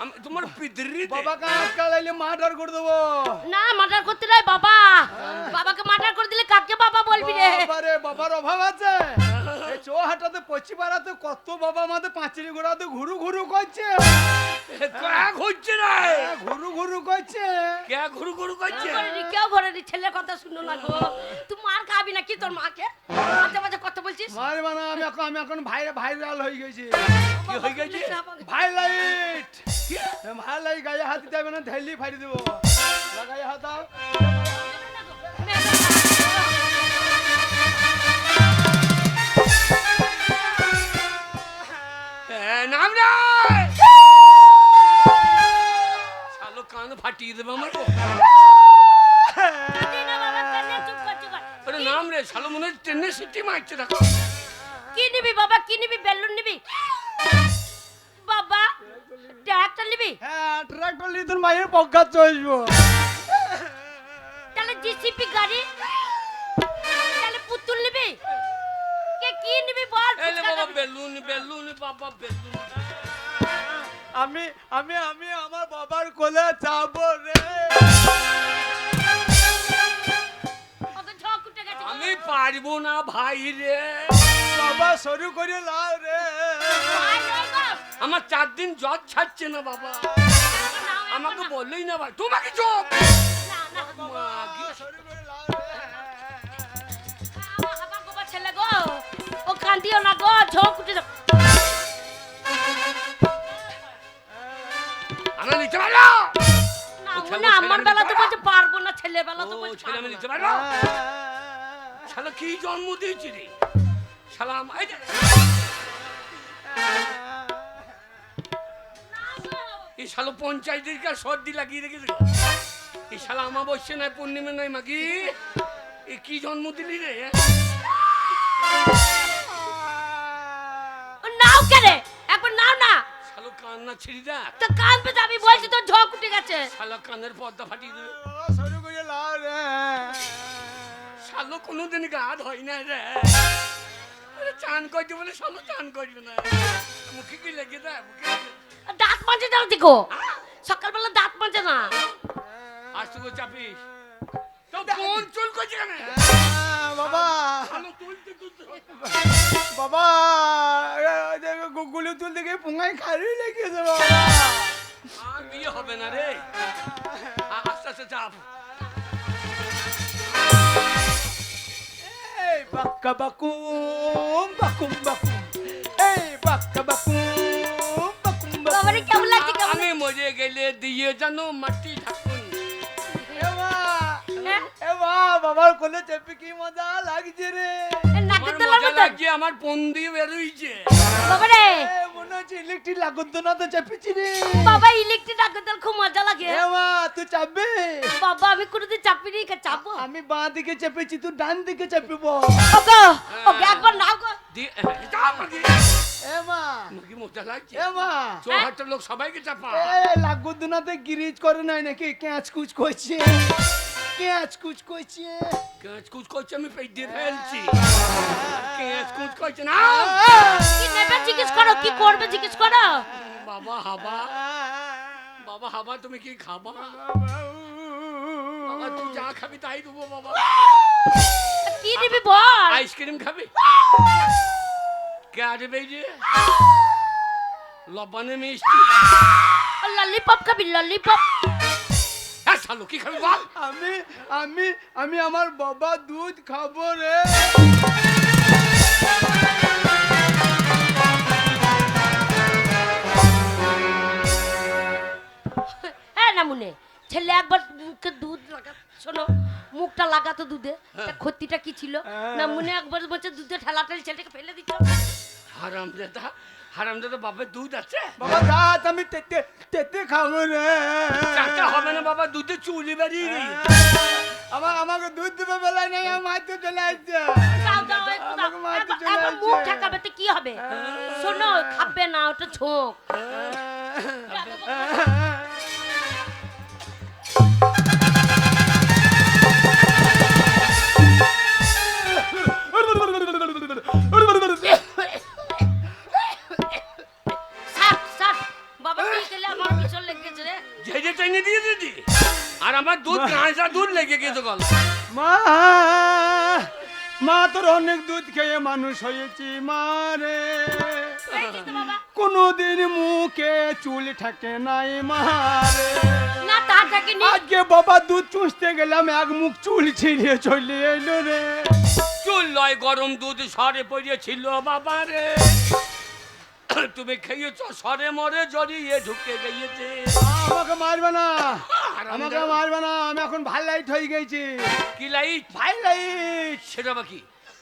আমি তোমার পিতৃদেব। বাবাকে আজকাল লাইলে মার্ডার করে দেবো। না মার্ডার করতে নাই বাবা বাবাকে মার্ডার করে দিলে কাকে বাবা বলবি রে বাবারে বাবার অভাব আছে। এই চৌহাটাতে পশ্চিম পাড়াতে কত বাবা আমাদের পাঁচিরি ঘোড়াতে ঘুরু ঘুরু করছে, ক্যাক হচ্ছে রে। ঘুরু ঘুরু করছে। কে ঘুরু ঘুরু করছে? কেউ ঘরেনি ছেলের কথা শুনো না গো তুই মার খাবি না কি তোর মাকে মাঝে মাঝে কথা বলছিস মারে বানা আমি এখন ভাইরাল হয়ে গেছি। কি হয়ে গেছে? ভাইলাইট ভাইলাইট গায়ে হাত দিতে হবে না, ঢেলি ফাড়ি দেবো। গায়ে হাত দাও। নাম রে। শালো কান ফাটিয়ে দেবে আমার। আরে নাম রে শালো মনে হয় ট্রেনে সিটি মারছে দেখো। কি নিবি বাবা কি নিবি বেলুন নিবি বাবা ট্রাক্টর নিবি হ্যাঁ ট্রাক্টর নিয়ে তোর মায়ের পক্ষা চলবো। তাহলে জিসিপি গাড়ি তাহলে পুতুল নিবি কে কি নিবি বল এই লে বাবা বেলুন বেলুন বাবা বেলুন। আমি আমি আমি আমার বাবার কোলে যাবো রে। ওকে ঝক উঠে গেছে আমি পারবো না ভাই রে। বাবা শুরু করে লাও রে। ভাই নয় গো। আমার 4 দিন জ্বর ছাড়ছে না বাবা। আমাকে বললেই না ভাই তোমাকে চোখ। না না শুরু করে লাও রে। আমার বাবা ছেলে গো ও কান্দিও না গো ঝক উঠে যাও আমি নিতে পারো। না ও ছেলে না আমার ছেলে বেলা তো নিতে বলছে পারবো না ছেলে বেলা তো ও বলছে ছেলে পারবো আমি না। নিতে পারো। শালা কি জন্ম দিয়েছি রে শালা এই যে এই শালো পঞ্চায়েতের কাজ সর্দি লাগিয়ে রেখেছে গো। এই শালা আমাবস্যা নাই পূর্ণিমা নাই মাগি এ কি জন্ম দিলি রে? ও নাও কেরে একবার নাও না শালো কান্না ছিড়ি দেখ। তো কান পে যাবি বলছি তো ঝক উঠে গেছে শালা কানের পর্দা ফাটিয়ে দেবে। শুরু করে লাও রে। শালো কোনোদিন গাদ হয় না রে। আরে চান করতে বলে শালো চান করবে না। মুখে কি লেগে দেয় মুখে লেগে- দাঁত মাজে যাও দিকো সকালবেলা দাঁত মাজে না আজ তো চাপিস তো কোন চুল করছে কেন? বাবা শালো তুলতে তুলতে বাবা গুগুলি তুল থেকে পুঙ্গাই খালি লেগেছে বাবা। আর বিয়ে হবে না রে। আস্তে আস্তে চাপ। এই বাক্কা বাকুম বাকুম বাকুম এই বাক্কা বাকুম বাকুম বাকুম। বাবারে কেমন লাগছে কেমন আমি মরে গেলে দিয়ে জানো মাটি ঢাকুন। এ মা বাবার কোলে চেপে কি মজা লাগছে রে। নাকে আমার তেলার মজা মতন লাগছে যে আমার পন দিয়ে বেরোইছে। বাবা রে মনে হচ্ছে ইলেকট্রিক লাগুন না তো চাপিছি রে। বাবা ইলেকট্রিক ডাক্তার খুব মজা লাগে। এ মা তুই চাপবে? বাবা আমি কোনোদিন চাপিনি, চাপবো। আমি বাঁ দিকে চেপেছি, তুই ডান দিকে চাপিব। ওগো ওকে একবার নাও গো। এ মা মুখে মজা লাগছে। এ মা চৌহাট্টার লোক সবাইকে চাপা। লাগুন নাতে গিরিজ করে নাই নাকি? ক্যাচ কুচ করছে, ক্যাচ কুচ করছে। কাঁচ কুচ করছে, আমি পেট দিয়ে ফেলছি। কাঁচ কুচ করছে না। কি নেবে জিজ্ঞেস করো, কি করবে জিজ্ঞেস করো। বাবা হাবা, বাবা হাবা তুমি কি খাবা? বাবা তুই যা খাবি তাই দেবো বাবা। কি নিবি বল? আইসক্রিম খাবি? কে আনবে যে? লবণে মিষ্টি। ললিপপ খাবি? ললিপপ? হ্যাঁ শালো কি খাবি বল? আমি আমি আমি আমার বাবা দুধ খাবো রে। হ্যাঁ নামুনে ছেলে একবার মুখে দুধ লাগা, শোনো মুখটা লাগাতো দুধে, তা ক্ষতিটা কি ছিল? নামুনে একবার বলছে দুধে ঠেলা ঠেলি ছেলেটাকে ফেলে দিচ্ছ। হারামজাদা, হারামজাদা বাবার দুধ আছে? বাবা দাঁত আমি তেতে তেতে খাবো রে। চাচা হবে না বাবা, দুধে চুলি বেরিয়ে গেছে। আমাকে দুধ দেবে বেলায় নাই, আমার মাইতে চলে আসছে। দাও দাও একটু দাও। আমাকে মারতে চলে একবার আসছে। মুখ ঠেকাবে তো কি হবে? শোনো খাবে না, ওটা ঝোঁক। স্যার স্যার বাবা কি খেলে আমার ভীষণ লেগেছে রে। ঝেড়ে টেনে দিয়ে দিদি, আর আমার দুধ কাঁচা দুধ লেগে গেছে গল। মা মা তোর অনেক দুধ খেয়ে মানুষ হয়েছি মা রে। এই কিন্তু বাবা কোনদিন মুখে চুল থাকে নাই মা রে। না তা থাকিনি। আজকে বাবা দুধ চুষতে গেলাম, এক মুখ চুল ছিঁড়িয়ে চলে এলো রে। চুল লয় গরম দুধ সরে পড়িয়েছিল বাবা রে। তুমি খেয়েছ সরে মরে জড়িয়ে ঢুকে গিয়েছে। আমাকে মারবে না, আমাকে মারবে না, আমি এখন ভাই লাইট হয়ে গেছি। কি লাইট? ভাই লাইট, সেটা বা কি?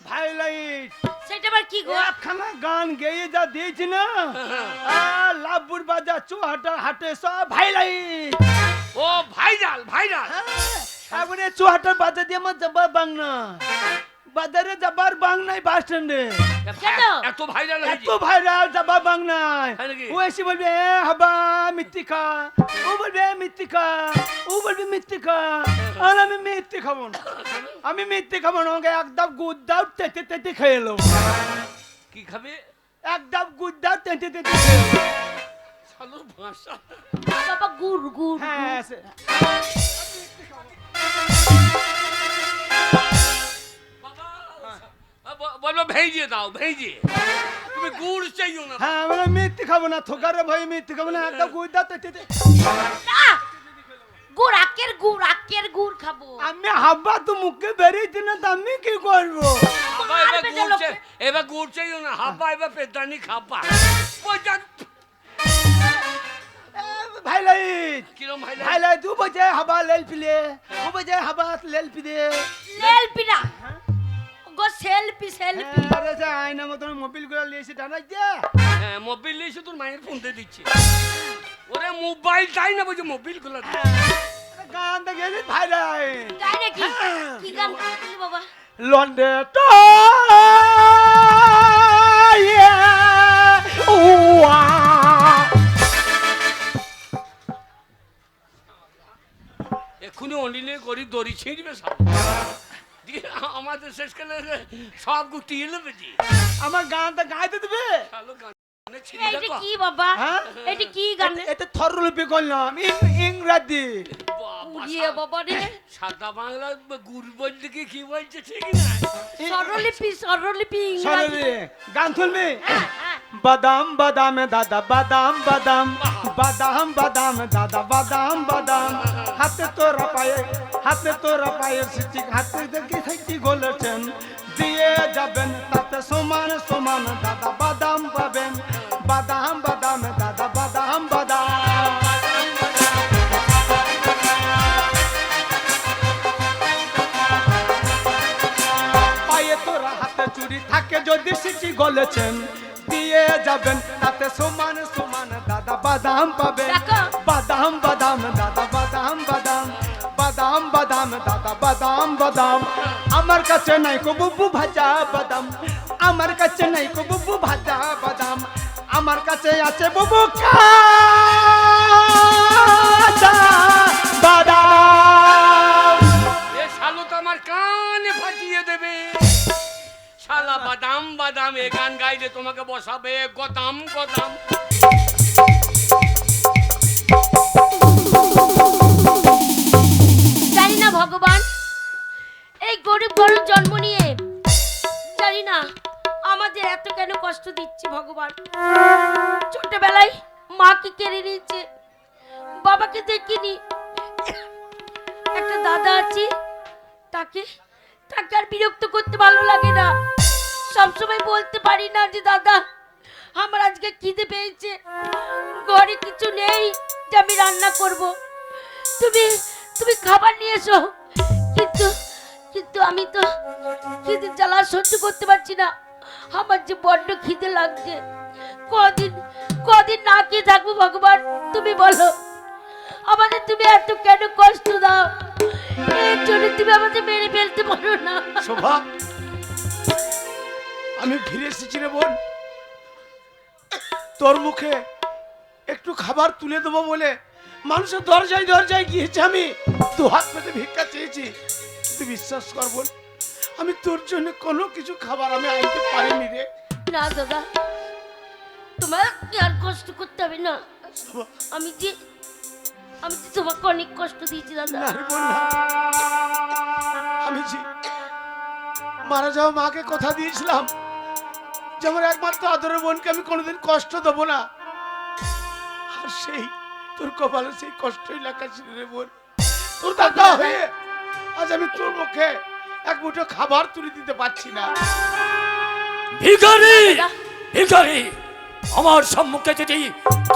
ভাই লাইট। সেটা আবার কি গো? একখানা গান গেয়ে যা দিয়েছি না, লাভপুর বাজার চৌহাটা হাটে সব ভাই লাইট। ও ভাইরাল ভাইরাল। এখন চৌহাটার বাজার দিয়ে আমার যাবার বাং না, বাজারে যাবার বাং নাই, বাস স্ট্যান্ডে কেন? এত ভাইরাল এত হয়েছে? ভাইরাল যাবার বাং নাই। তাই নাকি? ও এসে বলবে এ হাবা মিথ্যিকা, ও বলবে মিথ্যিকা, ও বলবে মিথ্যিকা, আর আমি মিথ্যে খাবো না, আমি মিথ্যে খাবো না। আমাকে এক দাব গুড় দাও, তেতে তেতে খেয়ে এলো। কি খাবে? এক দাব গুড় দাও, তেতে তেতে খেয়ে এলো। শালোর ভাষা। বাবা গুড় গুড় হ্যাঁ বলো ভেজে দাও ভেজে। তুমি গুড় চাইও না। হ্যাঁ আমরা মিথ্যে খাবো না, থোকারে ভয়ে মিথ্যে খাবো না, এক দাব গুড় দাও, তেতে তেতে। গুড় আখের গুড় খাবো। আমি হাব্বা তো মুখে বেরিয়েছি না, তো আমি কি করবো? হাবা এবার গুড় চাই, এবার গুড় চাইও না। হাবা এবার পেদানি খাবা। ওই যা ভাই লাইট, কিরম ভাই ভাই লাইট, তু বজে হাবা লেল পিলে, ও বজে হাবা লেল পিলে। সেলফিরা গো সেলফি সেলফি। আরে যা আয়না মতন মোবাইল গুলো লিয়েছে টানাই দে। হ্যাঁ মোবাইল এসে তোর মায়ের ফোন দিয়ে দিচ্ছে। ওরে মোবাইল চাই না, বলছে মোবাইল গুলো দে। গান তো গেলি ভাই লাইট। তাই নাকি? কি গান করছিলি বাবা? লন্ডে তো এক্ষুনি অনিলে করি দড়ি ছিঁড়বে সব। দিয়ে আমাদের শেষকালে সব গুটিয়ে নেবে জি। আমার গানটা গাইতে দেবে? শালো গানে ছিঁড়ে এইটা দেখো। কি বাবা? হ্যাঁ? এটা কি গান? এতে থরলিপি করলাম ইংরাজি। বাবা, ইয়ে বাবা রে সাদা বাংলা গুড় বলতে কি বলছে ঠিক না? স্বরলিপি ইংরাজি। সরলি গান শুনবি? হ্যাঁ, হ্যাঁ। বাদাম বাদাম দাদা বাদাম বাদাম, বাদাম বাদাম দাদা বাদাম বাদাম, হাতে তোরা পায়ে সিটি, হাতে দেখে সিটি গলেছেন, দিয়ে যাবেন তাতে সমান সমান দাদা বাদাম পাবেন, বাদাম বাদাম দাদা বাদাম বাদাম। পায়ে তোরা হাতে চুড়ি থাকে যদি সিটি গলেছেন দিয়ে যাবেন তাতে সমান সমান দাদা বাদাম পাবেন দেখো। বাদাম বাদাম দাদা বাদাম বাদাম বাদাম বাদাম দাদা বাদাম বাদাম আমার কাছে নাই কো বুবু ভাজা বাদাম আমার কাছে নাই কো বুবু ভাজা বাদাম আমার কাছে আছে বুবু কাঁচা বাদাম এ শালো তো আমার কানে ফাটিয়ে দেবে। শালা বাদাম বাদাম এ গান গাইলে তোমাকে বসাবে গদাম গদাম। জানি না ভগবান এই গরিব ঘরে জন্ম নিয়ে জানি না আমাদের এত কেন কষ্ট দিচ্ছে ভগবান। ছোটবেলায় মাকে কেড়ে নিয়েছে, বাবাকে দেখিনি, একটা দাদা আছে তাকে তাকে আর বিরক্ত করতে ভালো লাগে না। সবসময় বলতে পারি না যে দাদা আমার আজকে খিদে পেয়েছে, ঘরে কিছু নেই যে আমি রান্না করব, তুমি তুমি খাবার নিয়ে এসো। কিন্তু কিন্তু আমি তো খিদে জ্বালা সহ্য করতে পারছি না, আমার যে বড্ড খিদে লাগছে। কদিন কদিন না খেয়ে থাকবো ভগবান, তুমি বলো আমাদের তুমি এত কেন কষ্ট দাও? এর জন্য তুমি আমাদের মেরে ফেলতে পারো না? শোভা আমি ফিরে এসেছি রে বোন, তোর মুখে একটু খাবার তুলে দেবো বলে মানুষের দরজায় দরজায় গিয়েছে, আমি দু হাত পেতে ভিক্ষা চেয়েছি। তুই বিশ্বাস কর বোন, আমি তোর জন্য কোনো কিছু খাবার আমি আনতে পারিনি রে। না দাদা তোমার কি আর কষ্ট করতে হবে না। শোভা, আমি যে তোমাকে অনেক কষ্ট দিয়েছি দাদা। না রে বোন, না। আমি যে মারা যাওয়া মাকে কথা দিয়েছিলাম যে আমার একমাত্র আদরের বোনকে আমি কোনোদিন কষ্ট দেবো না, আর সেই তোর কপালে সেই কষ্টই লেখা ছিল রে বোন। তোর দাদা হয়ে আজ আমি তোর মুখে এক মুঠো খাবার তুলে দিতে পারছি না। ভিখারি ভিখারি আমার সম্মুখে যদি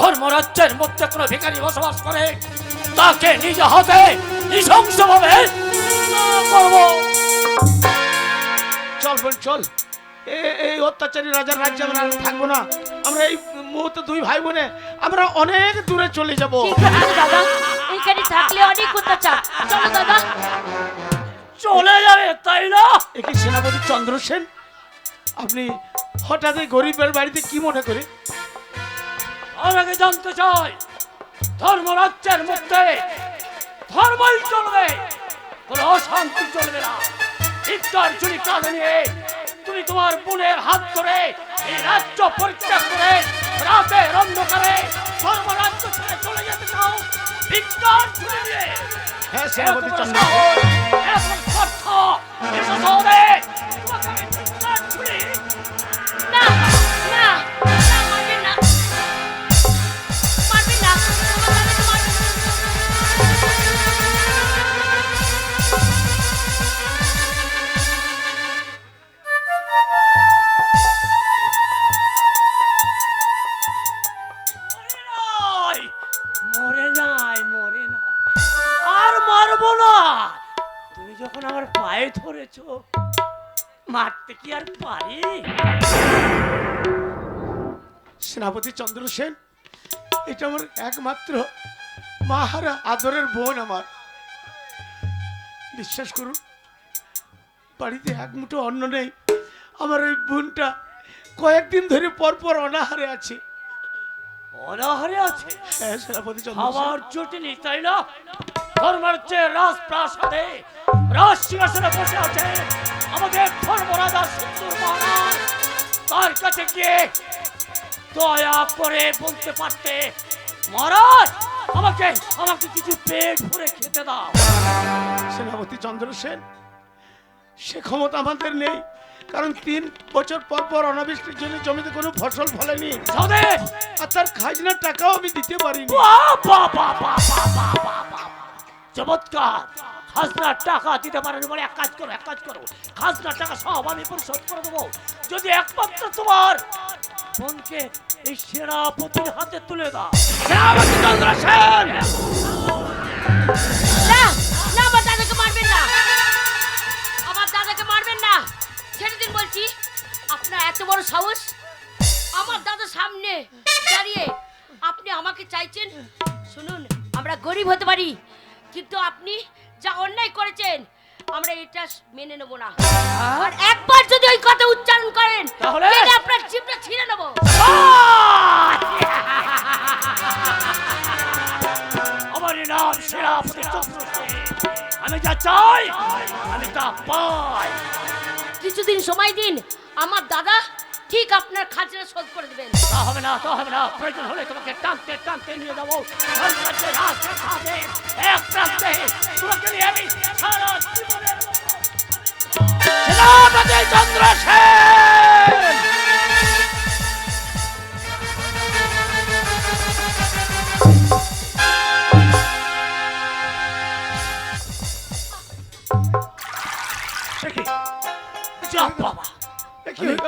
ধর্মরাজ্যের মধ্যে কোনো ভিখারি বসবাস করে তাকে নিজ হাতে নৃশংসভাবে করব। চল বোন চল, এই অত্যাচারী রাজার রাজ্যে আমরা আর থাকবো না। আমরা এই মুহূর্তে দুই ভাই বোনে আমরা অনেক দূরে চলে যাব। ঠিক আছে দাদা, এইখানে থাকলে অনেক অত্যাচার। চলো দাদা। চলে যাবে তাই না? একই সেনাপতি চন্দ্রসেন, আপনি হঠাৎ এই গরিবের বাড়িতে কি মনে করে? আমাকে জানতে চাই ধর্মরাজ্যের মধ্যে ধর্মই চলবে, কোনো অশান্তি চলবে না। ইফতার চুরি কাঁধে নিয়ে তুমি তোমার বোনের হাত ধরে এই রাজ্য পরিত্যাগ করে রাতের অন্ধকারে ধর্মরাজ্য ছেড়ে চলে যেতে চাও ইফতার চুরি নিয়ে? হ্যাঁ সেনাপতি এত বড় চন্দ্র, সাহস, এত স্বার্থ, এত শহরে তোমাকে আমি ইফতার চুরি না না না, মারবেন না, মারবেন না, আমার দাদাকে মারবেন না। মরে নাই মরে নাই আর মারবো না। তুমি যখন আমার পায়ে ধরেছো মারতে কি আর পারি? সেনাপতি চন্দ্রসেন, এটা আমার একমাত্র মাহারা আদরের বোন। আমার বিশ্বাস করুন, বাড়িতে এক মুঠো অন্ন নেই। আমার ওই বোনটা কয়েকদিন ধরে পরপর অনাহারে আছে। অনাহারে আছে? হ্যাঁ সেনাপতি চন্দ্রসেন, খাবার জুটেনি তাই না? ধর্মরাজ্যের রাজপ্রাসাদে রাজ সিংহাসনে বসে আছে আমাদের ধর্মরাজা সুন্দর মহারাজ। তার কাছে গিয়ে দয়া করে বলতে পারতে, মহারাজ আমাকে আমাকে কিছু পেট ভরে খেতে দাও। সেনাপতি চন্দ্রসেন, সে ক্ষমতা আমাদের নেই, কারণ 3 বছর পর পর অনাবৃষ্টির জন্য জমিতে কোনো ফসল ফলেনি, সাউদের আর তার খাজনার টাকাও আমি দিতে পারিনি। চমৎকার! খাজনার টাকা দিতে পারেন বলে এক কাজ করো খাজনার টাকা সব আমি পরিশোধ করে দেবো যদি একমাত্র তোমার বোনকে এই সেনাপতির হাতে তুলে দাও। সেনাপতি চন্দ্রসেন! না না, আমার দাদাকে মারবেন না, আমার দাদাকে মারবেন না, ছেড়ে দিন বলছি। এত বড় সাহস আমার দাদার সামনে দাঁড়িয়ে আপনি আমাকে চাইছেন? শুনুন, আমরা গরিব হতে পারি, কিন্তু আপনি যা অন্যায় করেছেন আমরা এটা মেনে নেব না। আর একবার যদি ওই কথা উচ্চারণ করেন তাহলে আপনার জিভটা ছিঁড়ে নেব। আমার নাম সেনাপতি চন্দ্রসেন। আমি যা চাই আমি তা পাই। কিছুদিন সময় দিন, আমার দাদা ঠিক আপনার খাজনা শোধ করে দেবেন। তা হবে না, তা হবে না। প্রয়োজন হলে তোমাকে টানতে টানতে নিয়ে যাবো সরকারের রাজপ্রাসাদে এক প্রান্তে। তোমাকে নিয়ে আমি সারা জীবনের সেনাপতি চন্দ্রসেন। বাবা,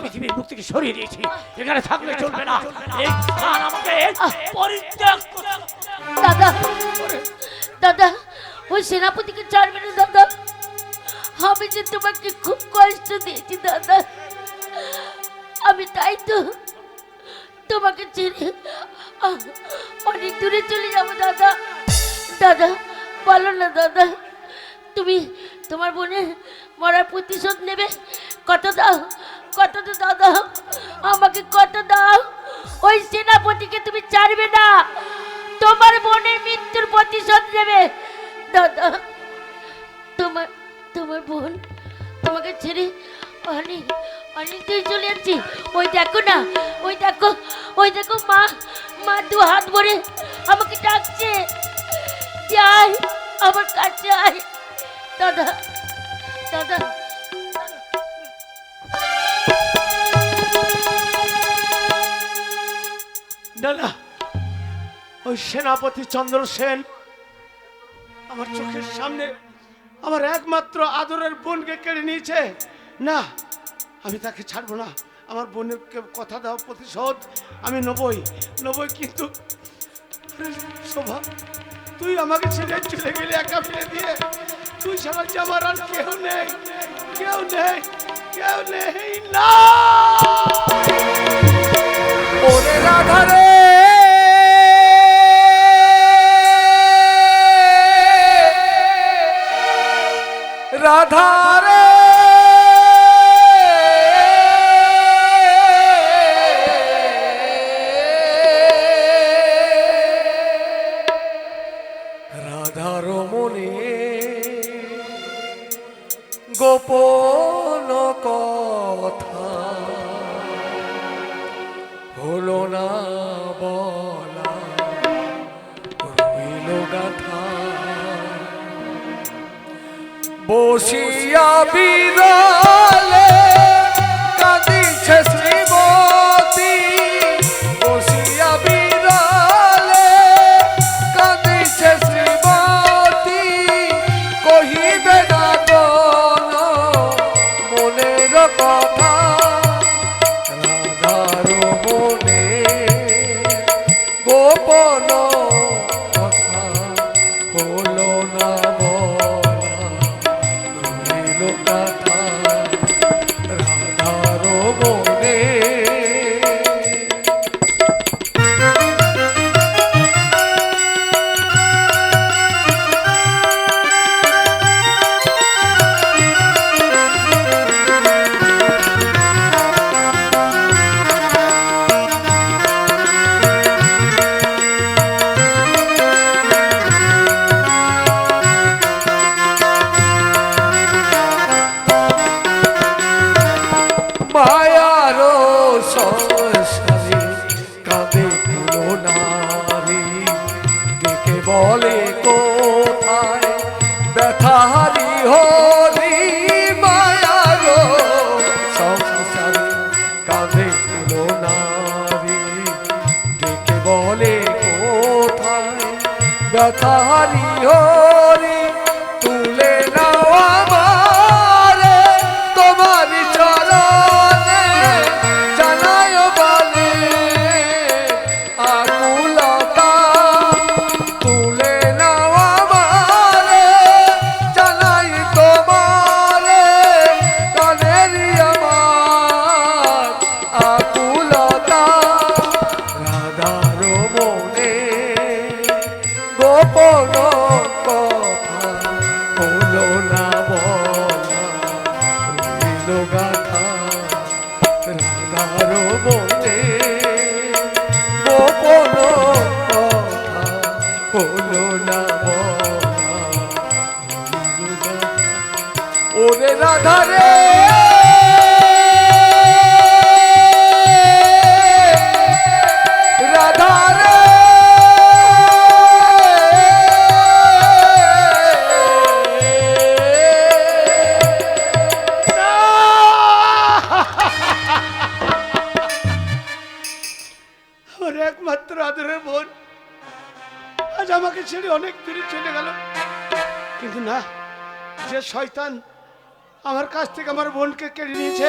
পৃথিবীর মুখ থেকে সরিয়ে দিয়েছি, এখানে থাকলে চলবে না। এই স্থান আমাকে পরিত্যাগ করতে হবে। দাদা, দাদা, ওই সেনাপতিকে ছাড়বে না দাদা। আমি যে তোমাকে খুব কষ্ট দিয়েছি দাদা, আমি তাই তো তোমাকে ছেড়ে অনেক দূরে চলে যাবো দাদা। দাদা বলো না দাদা, তুমি তোমার বোনের মরার প্রতিশোধ নেবে? কত দাও, কত তো দাদা, আমাকে কত দাও। ওই সেনাপতিকে তুমি ছাড়বে না, তোমার বোনের মৃত্যুর প্রতিশোধ নেবে দাদা। তোমার তোমার বোন তোমাকে ছেড়ে অনেক অনেক দূর চলে যাচ্ছি। ওই দেখো না, ওই দেখো, ওই দেখো মা, মা দু হাত ভরে আমাকে ডাকছে, যাই আমার কাছে আয় দাদা, দাদা। না না, ওই সেনাপতি চন্দ্রসেন আমার চোখের সামনে আমার একমাত্র আদরের বোনকে কেড়ে নিয়েছে। না, আমি তাকে ছাড়বো না। আমার বোনের কথা দাও, প্রতিশোধ আমি নেবই নেবই। কিন্তু শোভা, তুই আমাকে ছেড়ে চলে গেলে একা ফেলে দিয়ে। তুই ছাড়া যে আমার আর কেউ নেই, কেউ নেই, কেউ নেই। না ওরে রাধা রে, রাধা রে, রাধার মনে গোপন কথা হলো না বলা, রইল গাথা। বসিয়া বিরলে কাঁদিছে শ্রীমতী, বসিয়া বিরলে কাঁদিছে শ্রীমতী। কহিবে না কোন মনের কথা, রাধার মনে গোপন কথা হলো না বলা, রইল কথা রাধার মনে। মায়ারো সংসারে কাঁদে কোনো নারী, ডেকে বলে কোথায় ব্যথাহারি হরি। মায়ারো সংসারে কাঁদে কোনো নারী, ডেকে বলে কোথায় ব্যথাহারি হরি। তুলে নাও আমারে তোমারি চরণে, জানায় বলে আকুলতা। তুলে নাও আমারে জানাই তোমারে, কানেরি আমার একমাত্র আদরের বোন আজ আমাকে ছেড়ে অনেক দূরে চলে গেল। কিন্তু না, যে শয়তান আমার কাছ থেকে আমার বোনকে কেড়ে নিয়েছে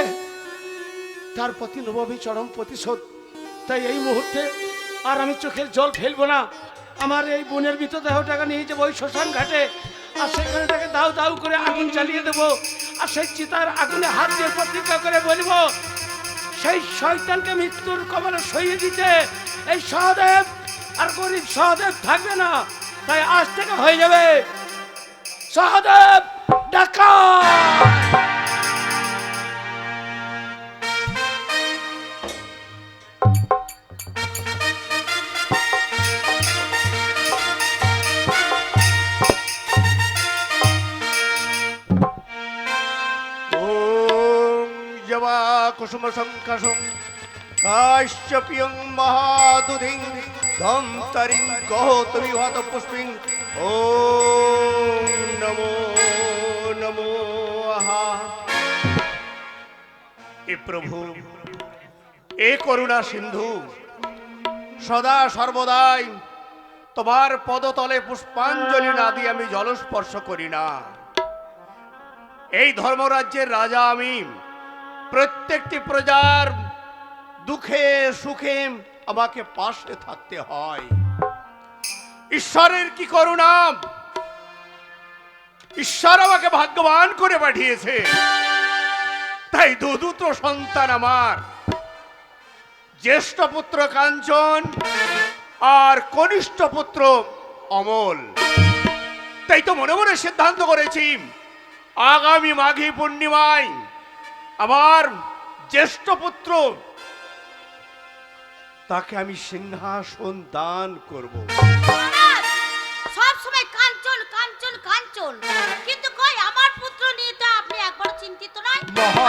তার প্রতি নেব আমি চরম প্রতিশোধ। তাই এই মুহূর্তে আর আমি চোখের জল ফেলবো না। আমার এই বোনের মৃতদেহটাকে নিয়ে যাবো ওই শ্মশান ঘাটে, আর সেখানে তাকে দাউ দাউ করে আগুন জ্বালিয়ে দেবো, আর সেই চিতার আগুনে হাত দিয়ে প্রতিজ্ঞা করে বলবো সেই শয়তানকে মৃত্যুর কবলে সইয়ে দিতে এই সহদেব আর গরিব সহদেব থাকবে না। তাই আজ থেকে হয়ে যাবে সহদেব ডাকাত। কুসুম সংকাশং কাশ্যপিয়ং মহাদুধিং ধমতরিং গহতবিহত পুষ্পিং ওম নমো নমো আহা। এ প্রভু, এ করুণা সিন্ধু, সদা সর্বদাই তোমার পদতলে পুষ্পাঞ্জলি না দিয়ে আমি জলস্পর্শ করি না। এই ধর্মরাজ্যের রাজা আমি, প্রত্যেকটি প্রজার দুঃখে সুখে আমাকে পাশে থাকতে হয়। ঈশ্বরের কি করুণা, ঈশ্বর আমাকে ভাগ্যবান করে পাঠিয়েছে। তাই দুদুত সন্তান আমার, জ্যেষ্ঠ পুত্র কাঞ্চন আর কনিষ্ঠ পুত্র অমল। তাই তো মনে মনে সিদ্ধান্ত করেছি আগামী মাঘী পূর্ণিমায় আমার জ্যেষ্ঠ পুত্র তাকে আমি সিংহাসন দান করব। সব সময় কাঞ্চন কাঞ্চন কাঞ্চন, কিন্তু কই আমার পুত্র নিয়ে তো আপনি একবার চিন্তিত নয়?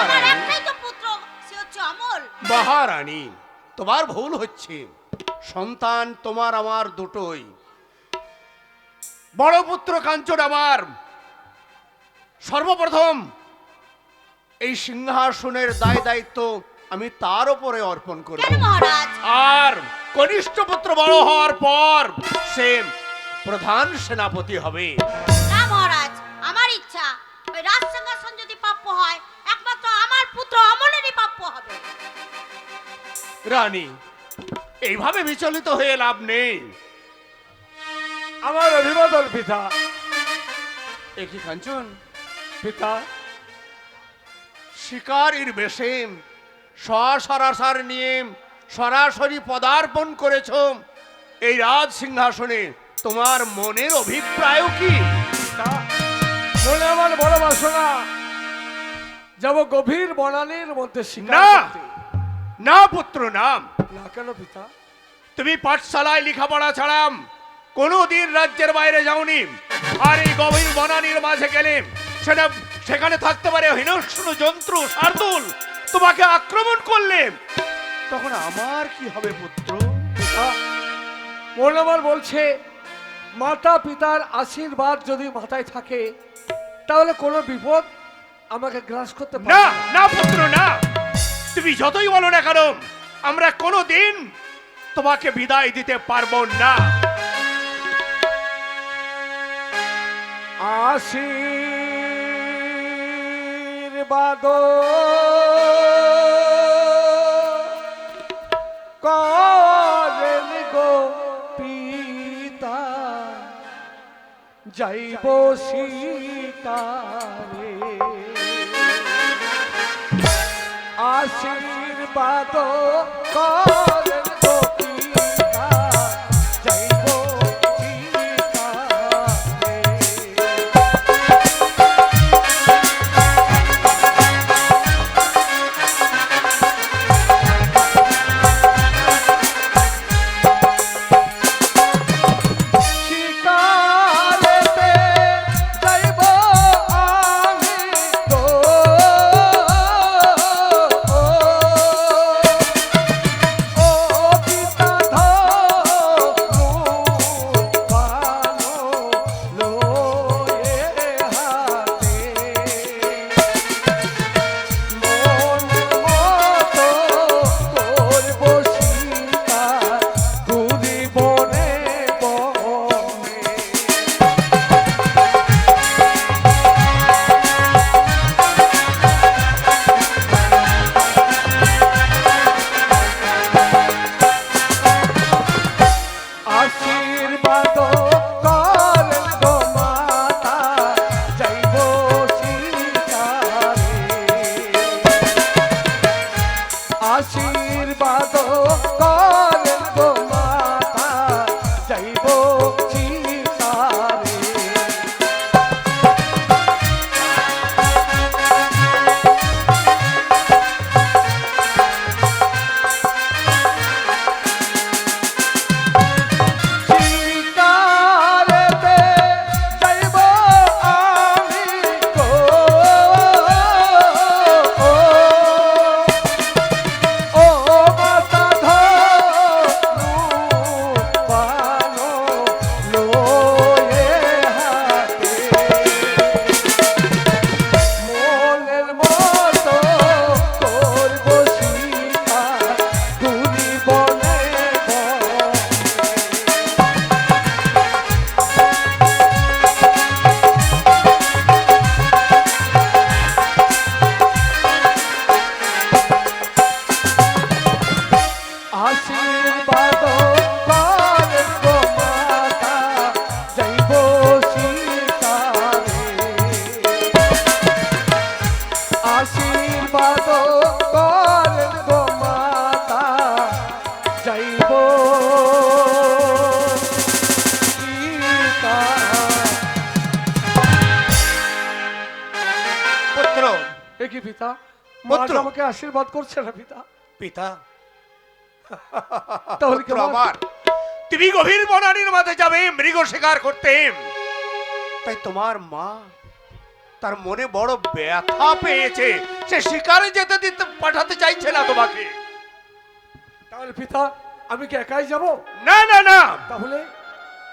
আমার একটাই তো পুত্র, সে হচ্ছে অমল। মহারানী, তোমার ভুল হচ্ছে। সন্তান তোমার আমার দুটোই। বড় পুত্র কাঞ্চন আমার, সর্বপ্রথম এই সিংহাসনের দায় দায়িত্ব আমি তার উপরে অর্পণ করব। আর কনিষ্ঠ পুত্র বড় হওয়ার পর সে প্রধান সেনাপতি হবে। না মহারাজ, আমার ইচ্ছা ওই রাজ সিংহাসন যদি প্রাপ্য হয় একমাত্র আমার পুত্র অমলেরই প্রাপ্য হবে। রানী, এইভাবে বিচলিত হয়ে লাভ নেই। আমার অভিবাদন পিতা। একই কাঞ্চন, পিতা, শিকারীর বেশে সরাসর নিয়ে সরাসরি পদার্পণ করেছ এই রাজ সিংহাসনে। তোমার মনের অভিপ্রায় কি? মনে আমার বড় বাসনা, যাব গভীর বনানীর মধ্যে শিকার না করতে। না পুত্র, নাম না কেন পিতা? তুমি পাঠশালায় লেখাপড়া ছাড়াম কোনোদিন রাজ্যের বাইরে যাওনি। আর এই গভীর বনানীর মাঝে গেলে সেখানে থাকতে পারে হিংস্র জন্তু শার্দুল, তোমাকে আক্রমণ করলে তখন আমার কি হবে পুত্র? মন আমার বলছে মাতা পিতার আশীর্বাদ যদি মাথায় থাকে তাহলে কোনো বিপদ আমাকে গ্রাস করতে পারে না। না পুত্র, না। তুমি যতই বলো না কেন, আমরা কোনোদিন তোমাকে বিদায় দিতে পারবো না। আশীর্বাদ করেন গো পিতা, যাইব শিকারে। আশীর্বাদ করেন গো পিতা, যাইব ও আশীর্বাদ করেন গো মাতা যাইব সীতারে। সীতারেতে যাইব আমি গো, ও মাতা ধনু পানো লয়ে হাতে, মনের মতো করব সীতা দুনি বনে বনে। আশীর্বাদ করেন গো মাতা যাইব সীতারে। আশীর্বাদ করেন গো মাতা যাইব সীতা। পুত্র, এ কি পিতা, পুত্র। মা আমাকে আশীর্বাদ করছে না পিতা? পিতা, তাহলে পুত্র কেমন? আমার, তুমি গভীর বনানীর মাঝে যাবে মৃগ শিকার করতে, তাই তোমার মা তার মনে বড় ব্যথা পেয়েছে, সে শিকারে যেতে দিতে পাঠাতে চাইছে না তোমাকে। তাহলে পিতা আমি কি একাই যাব? না না না, তাহলে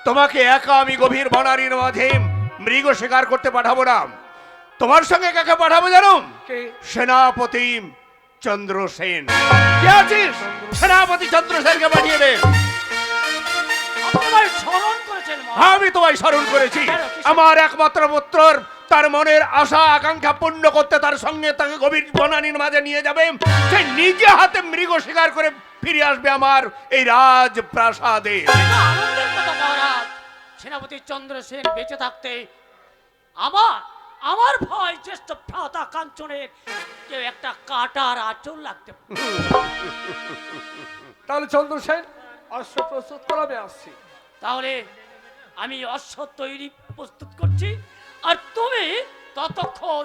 তোমাকে একা আমি গভীর বনানীর মাঝে মৃগ শিকার করতে পাঠাবো না। তোমার সঙ্গে কাকে পাঠাবো জানো? কে? সেনাপতি চন্দ্রসেন। কে আছিস? সেনাপতি চন্দ্রসেনকে পাঠিয়ে দে। আপনি আমায় স্মরণ করেছেন মা। আমি তোমায় স্মরণ করেছি। আমার একমাত্র পুত্রর তার মনের আশা আকাঙ্ক্ষা পূর্ণ করতে তার সঙ্গে তাকে গভীর বনানীর মাঝে নিয়ে যাবে। সে নিজে হাতে মৃগ শিকার করে ফিরে আসবে আমার এই রাজপ্রাসাদে। এটা আনন্দের কথা মহারাজ। সেনাপতি চন্দ্রসেন বেঁচে থাকতে আমার ভয় জ্যেষ্ঠ ভ্রাতা কাঞ্চনের কেউ একটা কাটার আঁচল লাগতে পারে। তাহলে চন্দ্রসেন অশ্ব প্রস্তুত করাবে আসছি। তাহলে আমি অশ্ব তৈরি প্রস্তুত করছি, আর তুমি ততক্ষণ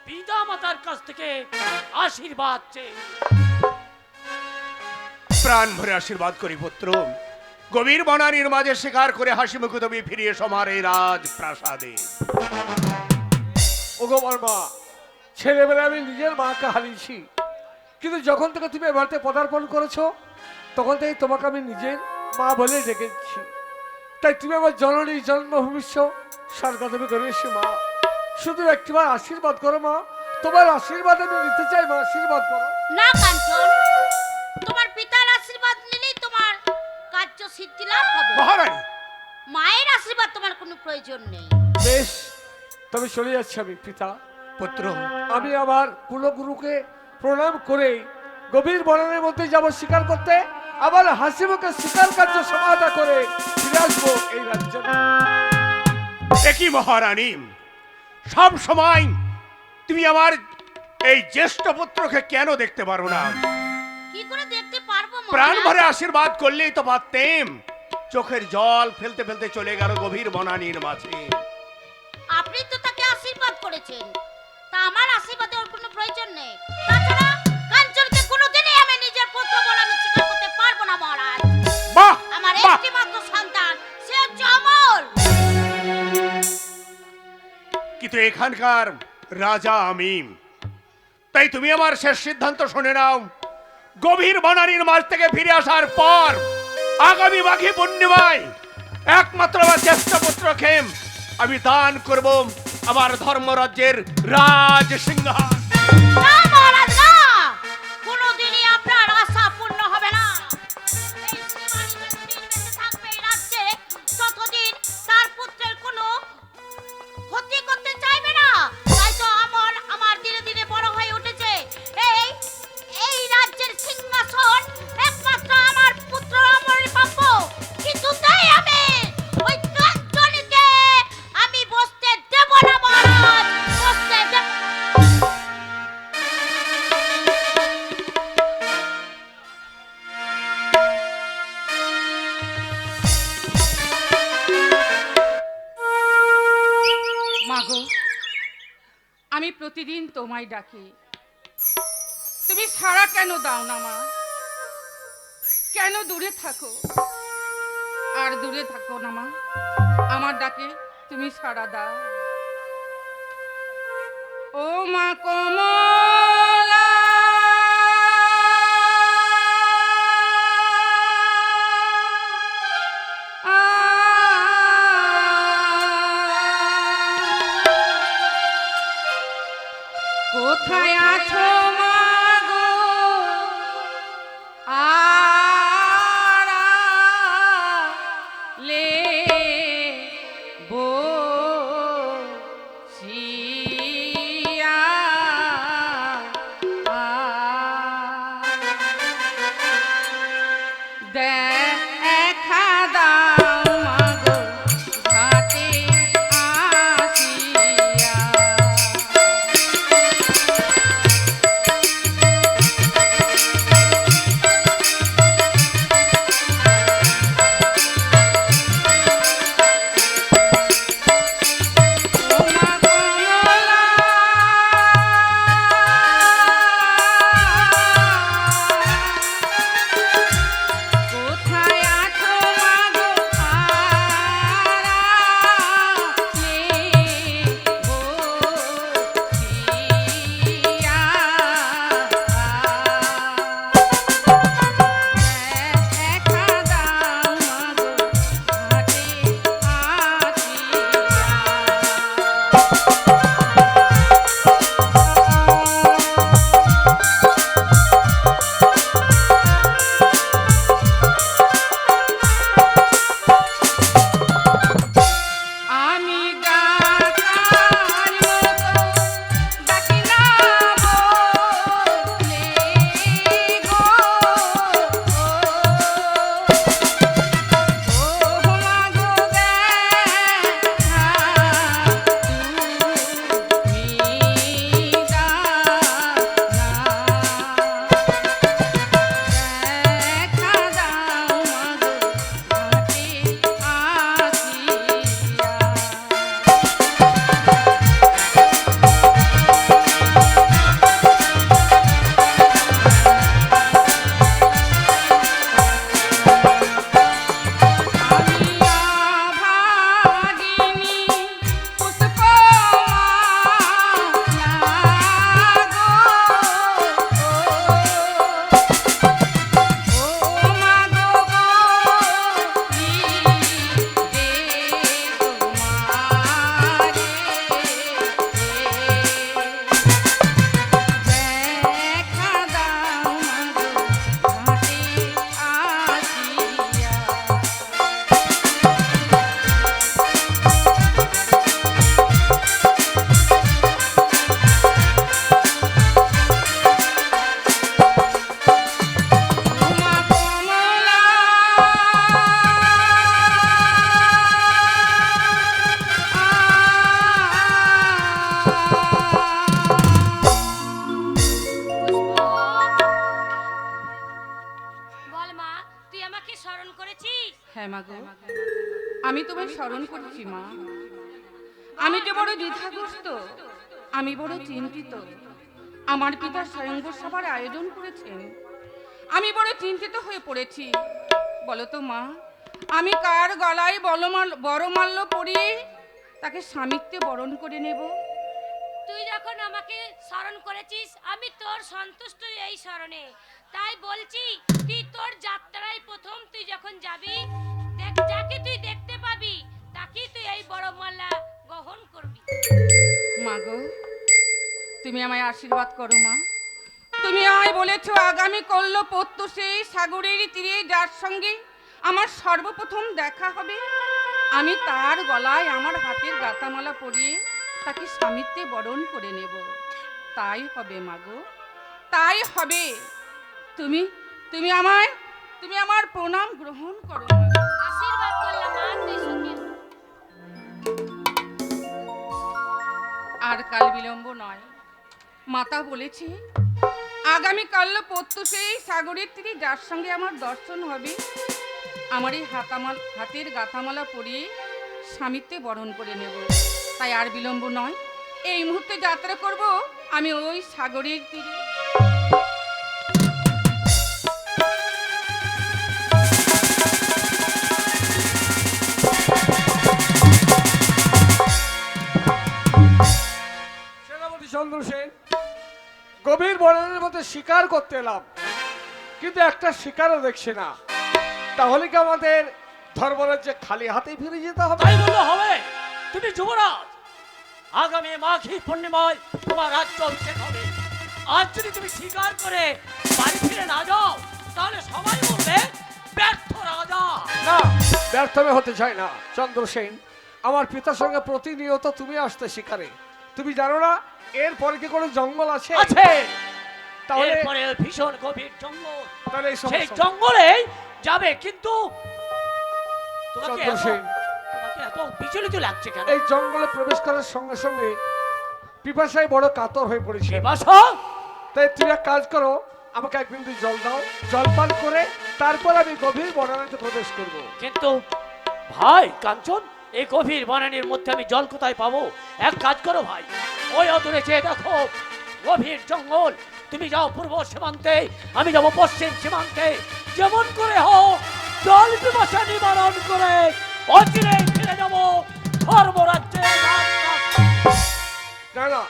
পিতা মাতার কাছ থেকে আশীর্বাদ চেয়ে প্রাণ ভরে আশীর্বাদ করি পুত্র, গভীর বনানীর মাঝে শিকার করে হাসি মুখে তুমি ফিরে এসো আমার এই রাজপ্রাসাদে। ওগো আমার মা, ছেলেবেলায় আমি নিজের মাকে হারিয়েছি, কিন্তু যখন থেকে তুমি এ বাড়িতে পদার্পণ করেছো তখন থেকে তোমাকে আমি নিজের মা বলে ডেকেছি। তাই তুমি আমার জননী জন্মভূমিষ্য স্বর্গদেবী গণেশ মা, শুধু একটিবার আশীর্বাদ করো মা। তোমার আশীর্বাদ আমি নিতে চাই মা, আশীর্বাদ করো। না কাঞ্চন, তোমার পিতার আশীর্বাদ নিলেই তোমার কার্য সিদ্ধি লাভ হবে। মহারানী, মায়ের আশীর্বাদ তোমার কোনো প্রয়োজন নেই। বেশ, তবে চলে যাচ্ছি আমি পিতা। পুত্র, আমি আমার কুলগুরুকে প্রণাম করে গভীর বনের মধ্যে যাব শিকার করতে, আবার হাসি মুখে শিকার কার্য সমাধা করে ফিরে আসবো এই রাজ্যে। একই মহারানী, সব সময় তুমি আমার এই জ্যেষ্ঠ পুত্রকে কেন দেখতে পারো না? কি করে দেখতে পারবো প্রাণ মহারাজ? ভরে আশীর্বাদ করলেই তো পারতেম। চোখের জল ফেলতে ফেলতে চলে গেল গভীর বনানীর মাঝে। আপনি তো তাকে আশীর্বাদ করেছেন, তা আমার আশীর্বাদে ওর কোনো প্রয়োজন নেই। তাছাড়া কাঞ্চনকে কোনোদিনই আমি নিজের পুত্র বলে আমি স্বীকার করতে পারবো না মহারাজ। বাহ আমার বাহ, একটি মাত্র সন্তান, সে হচ্ছে অমল। কিন্তু এখানকার রাজা আমি, তাই তুমি আমার শেষ সিদ্ধান্ত শুনে নাও। গভীর বনানীর মাঝ থেকে ফিরে আসার পর আগামী মাঘী পূর্ণিমায় একমাত্র আমার জ্যেষ্ঠ পুত্রকে আমি দান করব আমার ধর্মরাজ্যের রাজ সিংহাসন। না মহারাজ না, কোনোদিনই আপনার আশা পূর্ণ হবে না। এই শিবানী যতদিন বেঁচে থাকবে এই রাজ্যে, ততদিন তার পুত্রের কোনো ক্ষতি করতে চাইবে না। তাই তো অমল আমার ধীরে ধীরে বড় হয়ে উঠেছে। এই রাজ্যের সিংহাসন একমাত্র আমার পুত্র অমলের প্রাপ্য। কিন্তু তাই আমি ওই কাঞ্চনকে আমি বসতে দেব না মহারাজ, বসতে দেব। প্রতিদিন তোমায় ডাকি, তুমি সাড়া কেন দাও না মা? কেন দূরে থাকো? আর দূরে থাকো না মা, আমার ডাকে তুমি সাড়া দাও। ও মা কমলা, কোথায় আছো মা গো? আড়ালে বসিয়া দেখা দাও মা গো ঘাটে আসিয়া। হ্যাঁ মা গো, আমি তোমায় স্মরণ করছি মা। আমি যে বড় দ্বিধাগ্রস্ত, আমি বড় চিন্তিত। আমার পিতা স্বয়ংবর সভার আয়োজন করেছেন, আমি বড় চিন্তিত হয়ে পড়েছি। বলো তো মা, আমি কার গলায় বড়মাল্য পরিয়ে তাকে স্বামিত্বে বরণ করে নেব? তুই যখন আমাকে স্মরণ করেছিস, আমি তোর সন্তুষ্ট এই স্মরণে। তাই বলছি, তুই তোর যাত্রায় প্রথম তুই যখন যাবি, যাকে তুই দেখতে পাবি তাকে তুই এই বড় মালা গ্রহণ করবি। মা গো, তুমি আমায় আশীর্বাদ করো মা। তুমি আমায় বলেছো আগামী কল্ল প্রত্যুষে সাগরের তীরে যার সঙ্গে আমার সর্বপ্রথম দেখা হবে, আমি তার গলায় আমার হাতের গাঁথামালা পরিয়ে তাকে স্বামিত্বে বরণ করে নেব। তাই হবে মা গো, তাই হবে। তুমি তুমি আমার প্রণাম গ্রহণ করো মা। আশীর্বাদ করলাম মা, তুই সুখী হ। আর কাল বিলম্ব নয়, মাতা বলেছে আগামী কাল প্রত্যুষে সাগরের তীরে যার সঙ্গে আমার দর্শন হবে, আমার এই হাতের গাঁথামালা পরিয়ে স্বামিত্বে বরণ করে নেব। তাই আর বিলম্ব নয়, এই মুহূর্তে যাত্রা করব আমি ওই সাগরের তীরে। সেনাপতি চন্দ্রসেন, গভীর বনের মধ্যে শিকার করতে এলাম, কিন্তু একটা শিকারও দেখছি না। তাহলে কি আমাদের ধর্মরাজ্যে খালি হাতে ফিরে যেতে হবে? তাই বললে হবে? তুমি যুবরাজ, আগামী মাঘী পূর্ণিমায় তোমার রাজ্য অভিষেক হবে। আজ যদি তুমি স্বীকার করে বাড়ি ফিরে না যাও, তাহলে সবাই বলবে ব্যর্থ রাজা। না, ব্যর্থ আমি হতে চাই না চন্দ্রসেন। আমার পিতার সঙ্গে প্রতিনিয়ত তুমি আসতে শিকারে। তুমি জানো না এরপরে কি কোনো জঙ্গল আছে? আছে, তাহলে এরপরে ভীষণ গভীর জঙ্গল, তাহলে এই সেই সমস্যা- জঙ্গলে যাবে। কিন্তু তোমাকে চন্দ্রসেন, তোমাকে এত বিচলিত লাগছে কেন? এই জঙ্গলে প্রবেশ করার সঙ্গে সঙ্গে পিপাসায় বড় কাতর হয়ে পড়েছে। বাসা, তাই তুমি এক কাজ করো, আমাকে এক বিন্দু জল দাও, জল পান করে তারপর আমি গভীর বনানীতে প্রবেশ করব। কিন্তু ভাই কাঞ্চন, এই গভীর বনানীর মধ্যে আমি জল কোথায় পাবো? এক কাজ করো ভাই, ওই অদূরে চেয়ে দেখো গভীর জঙ্গল। তুমি যাও পূর্ব সীমান্তে, আমি যাবো পশ্চিম সীমান্তে। যেমন করে হোক জল পিপাসা নিবারণ করে অচিরে ফিরে যাবো ধর্মরাজ্যে। না না,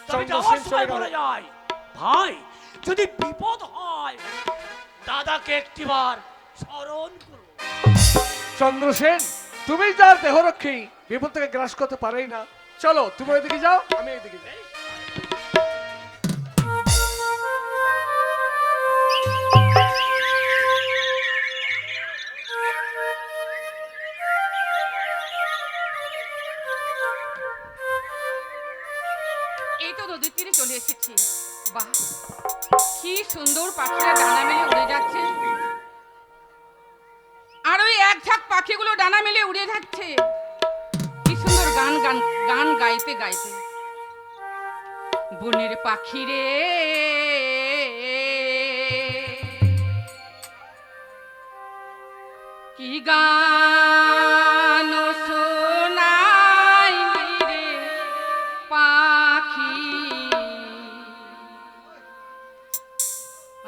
তবে যাওয়ার চন্দ্রসেন সময় চলে বলে গেল। যায়, ভাই যদি বিপদ হয় দাদাকে একটিবার স্মরণ করো। চন্দ্রসেন, তুমি যার দেহরক্ষী, বিপদ থেকে গ্রাস করতে পারেই না। চলো, তুমি ওইদিকে যাও, আমি এইদিকে যাই। এই তো নদীর তীরে চলে এসেছি। বাহ, কি সুন্দর পাখিরা ডানা মেলে উড়ে যাচ্ছে। আর ওই এক ঝাঁক পাখিগুলো ডানা মেলে উড়ে যাচ্ছে, কি সুন্দর গান গান গান গাইতে গাইতে। বনের পাখি রে, কি গান শোনাইলি রে পাখি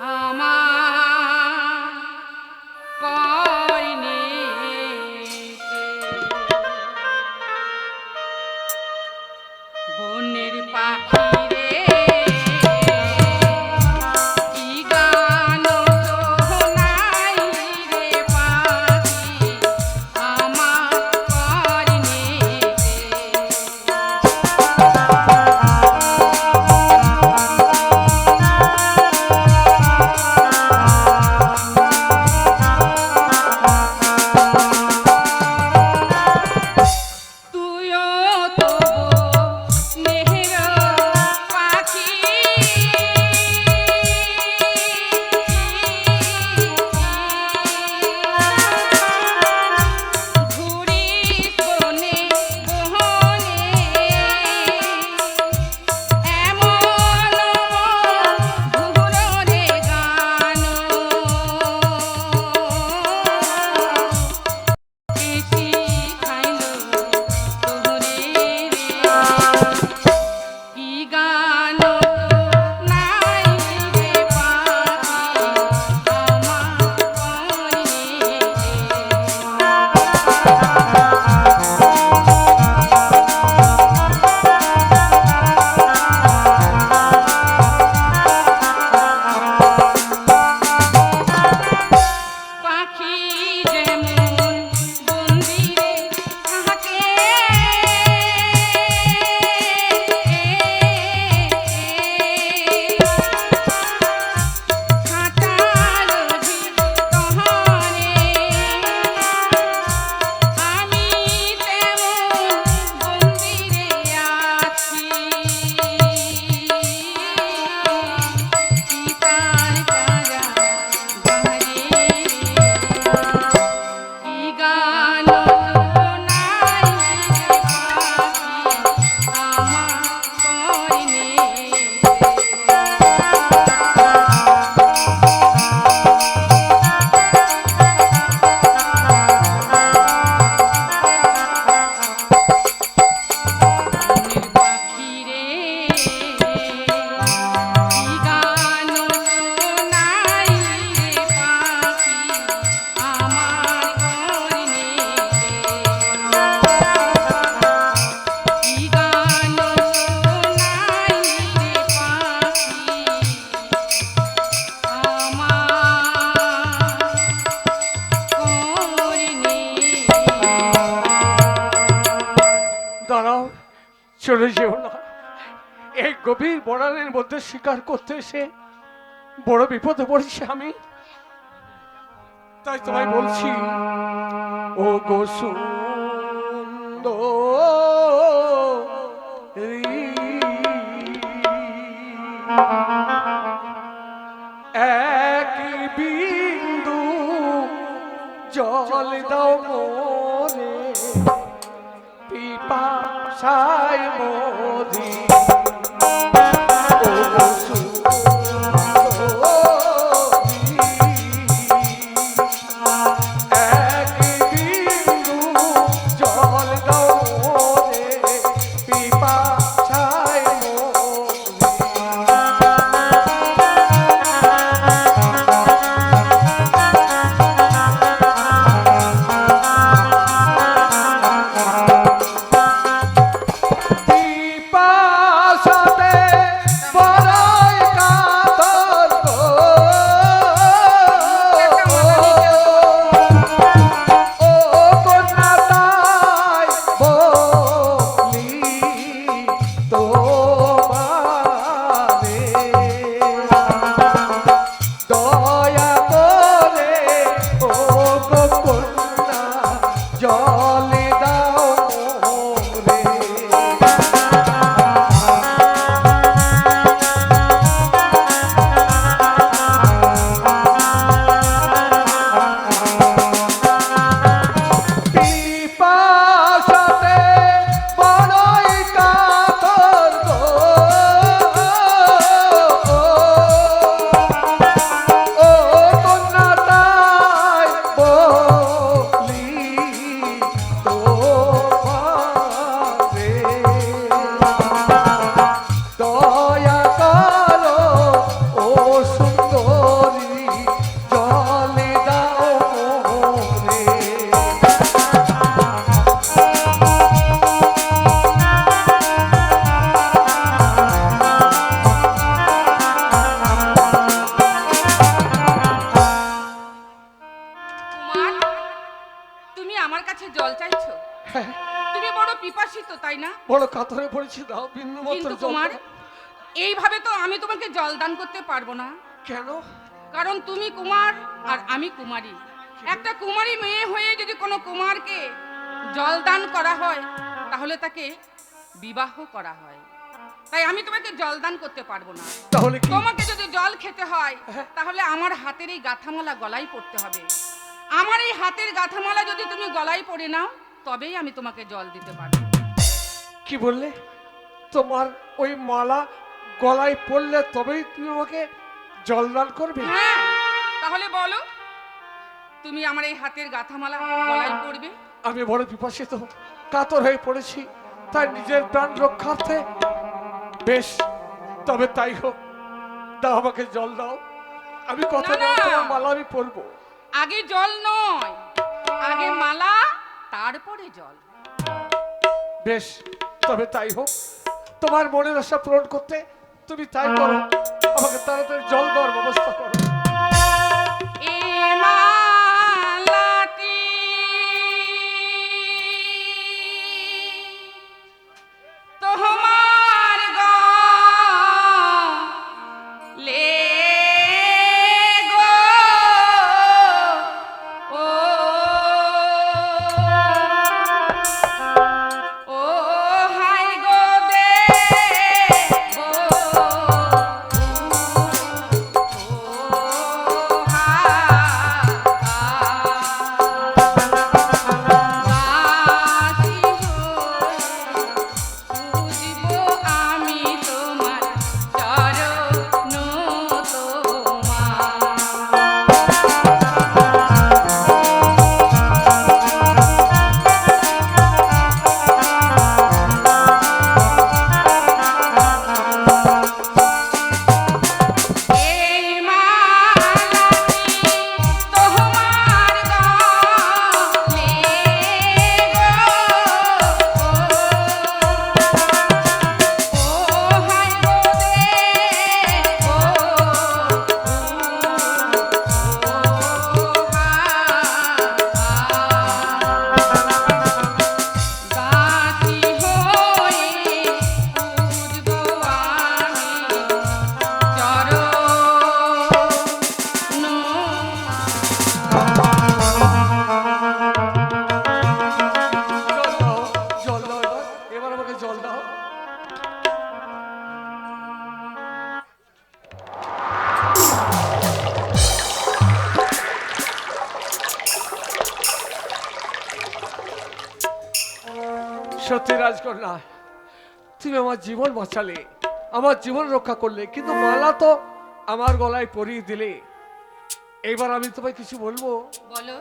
আমার কইনে। বনের পাখি রে, কি গান শোনাইলি রে পাখি চলে যেও না। এই গভীর বনানের মধ্যে শিকার করতে এসে বড় বিপদে পড়েছি আমি, তাই তোমায় বলছি ও গো সুন্দরী, এক বিন্দু জল দাও মোরে, পিপাসায় মরি। ও গো সুন্দরী, এক বিন্দু জল দাও মোরে, পিপাসায় পিপাসাতে বড়াই কাতর গো, ও কন্যা তাই বলি তোমারে, দয়া করে ও গো কন্যা জল দাও মোরে। পিপাসাতে বড়াই কাতর গো, ও কন্যা তাই বলি তোমারে, দয়া করো ও সুন্দরী জল দাও মোরে। কুমার, তুমি আমার কাছে জল চাইছো? হ্যাঁ, তুমি বড় পিপাসিত তাই না? বড় কাতরে পড়েছি, দাও বিন্দু মাত্র কিন্তু জল কুমার, দাও। এইভাবে তো আমি তোমাকে জল দান করতে পারবো না, কেন? কারণ তুমি কুমার আর আমি কুমারী। একটা কুমারী মেয়ে হয়ে যদি কোনো কুমারকে জল দান করা হয় তাহলে তাকে বিবাহ করা হয়, তাই আমি তোমাকে জল দান করতে পারবো না। তাহলে কি? তোমাকে যদি জল খেতে হয় হ্যাঁ। তাহলে আমার হাতের এই গাঁথামালা গলায় পড়তে হবে। আমার এই হাতের গাঁথামালা যদি তুমি গলায় পড়ে নাও তবেই আমি তোমাকে জল দিতে পারবো। কি বললে? তোমার ওই মালা গলায় পড়লে তবেই তুমি আমাকে জলদান করবে? হ্যাঁ, তাহলে বলো তুমি আমার এই হাতের গাঁথামালা গলায় পড়বে? আমি বড় পিপাসিত, কাতর হয়ে পড়েছি, তাই নিজের প্রাণ রক্ষার্থে। বেশ, তবে তাই হোক, দাও আমাকে জল দাও। আমি কথা না, না। দাও তোমার মালা আমি পরবো। আগে জল নয়, আগে মালা, তারপরে জল। বেশ, তবে তাই হোক, তোমার মনের আশা পূরণ করতে তুমি তাই করো, আমাকে তাড়াতাড়ি জল দেওয়ার ব্যবস্থা করো। এ মালাটি তোমার গলে গো, ও হাই গো দে গো, জল দাও, এবার আমাকে জল দাও। সত্যি রাজকন্যা, তুমি আমার জীবন বাঁচালে, আমার জীবন রক্ষা করলে, কিন্তু মালা তো আমার গলায় পরিয়ে দিলে। এবার আমি তোমায় কিছু বলবো। বলো।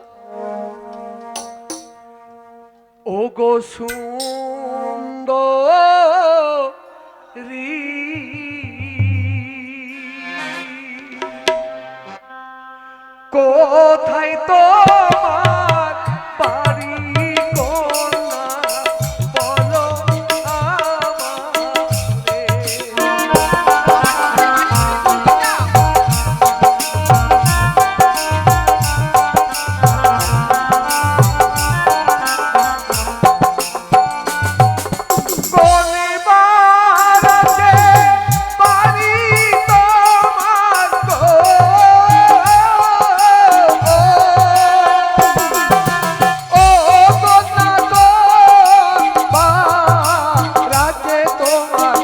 ও গো সুন্দরী, কোথায় তোমার বাড়ি কন্যা, বলো পরিবার আছে বাড়ি তোমার গো। ও কন্যা গো, রাজে তোমার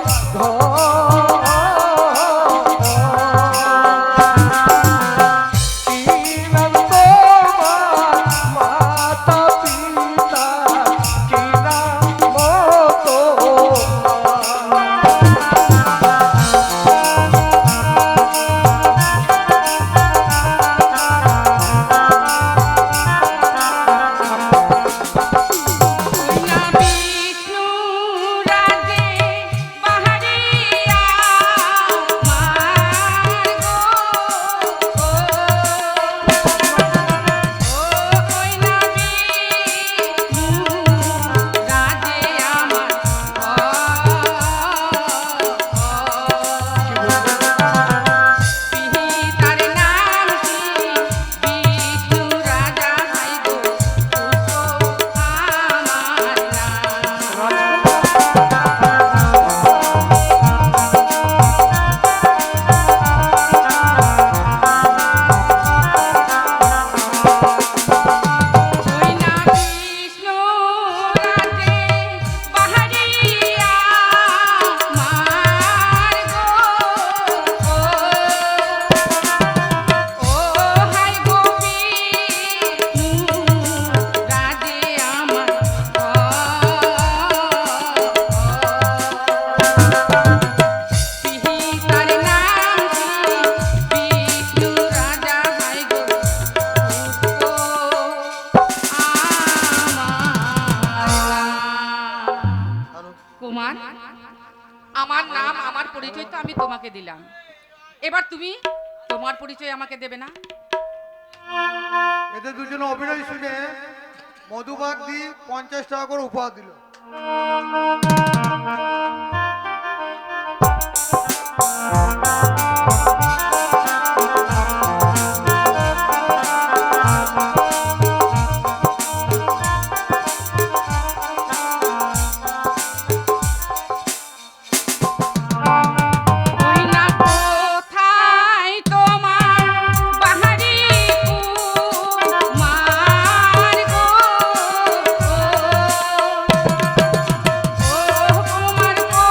কি নাম তোমার মাতা পিতা, কি নাম মতো না বিষ্ণু রাজে বাহারিয়া মার গো, ও কই না বিষ্ণু রাজে আমার পিতার নাম কি বিষ্ণু রাজা হাই গো, আমার নাম। ওই না কৃষ্ণ রাজে বাহারিয়া মার গো, ও হাই গোপী রাজে আমার পিতার নাম কি বিষ্ণু রাজা হাই গো, কুমার, আমার নাম আমার পরিচয় তো আমি তোমাকে দিলাম, এবার তুমি তোমার পরিচয় আমাকে দেবে না? এদের দুজনে অভিনয় শুনে মধুবাগ দি 50 টাকা করে উপহার দিল। ওই না কোথায় তোমার বাহারি কুমার গো, ও কুমার গো,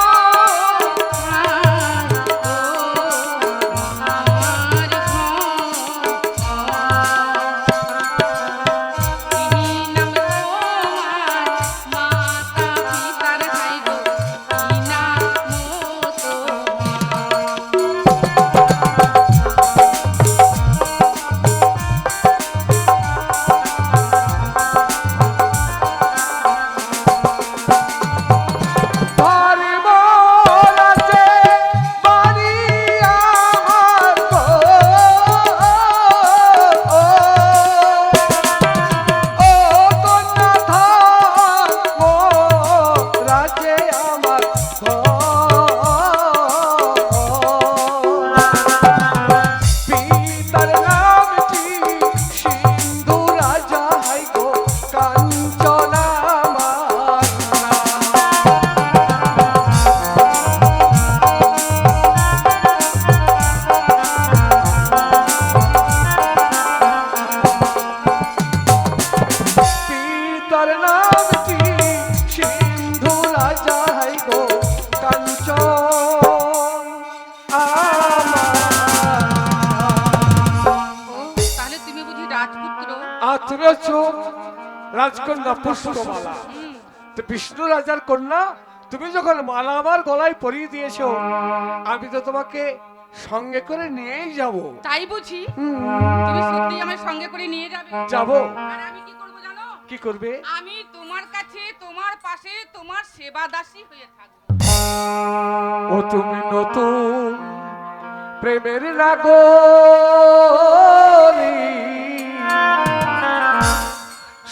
আর তুমি হচ্ছে রাজকন্যা পুষ্পমালা। তো বিষ্ণু রাজার কন্যা, তুমি যখন মালা আমার গলায় পরিয়ে দিয়েছো, আমি তো তোমাকে সঙ্গে করে নিয়েই যাব। তাই বুঝি? তুমি সত্যি আমার সঙ্গে করে নিয়ে যাবে? যাব। আর আমি কি করব জানো? কি করবে? আমি তোমার কাছে, তোমার পাশে, তোমার সেবা দাসী হয়ে থাকবো। ও তুমি নতুন প্রেমের নাগরী,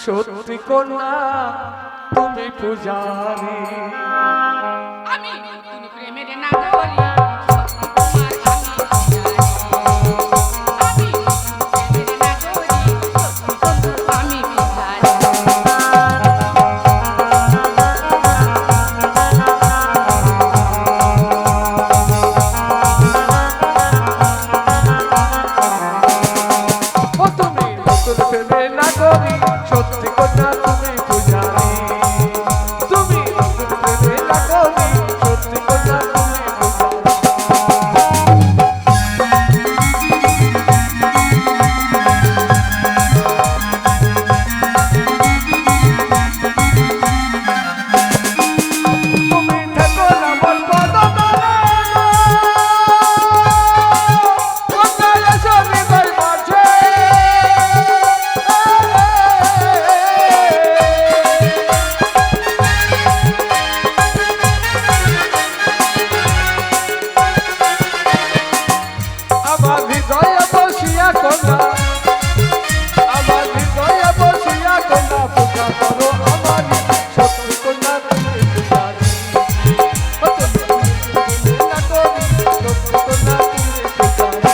সত্যি কন্যা তুমি পূজারী। আমি নতুন প্রেমের নাগরী, আমি ও তুমি নতুন প্রেমের নাগরী, সত্যি কন্যা তুমি পূজারী। তুমি নতুন প্রেমের নাগরী, সত্যি কন্যা তুমি পূজারী। তুমি থেকো আমার পদতলে, কন্যা এসো হৃদয় মাঝে। আমার হৃদয়ে বসিয়া কন্যা, আমার হৃদয়ে বসিয়া কন্যা পূজা করো আমার সত্যি কন্যা তুমি পূজারী। ও তুমি নতুন প্রেমের নাগরী, সত্যি কন্যা তুমি পূজারী।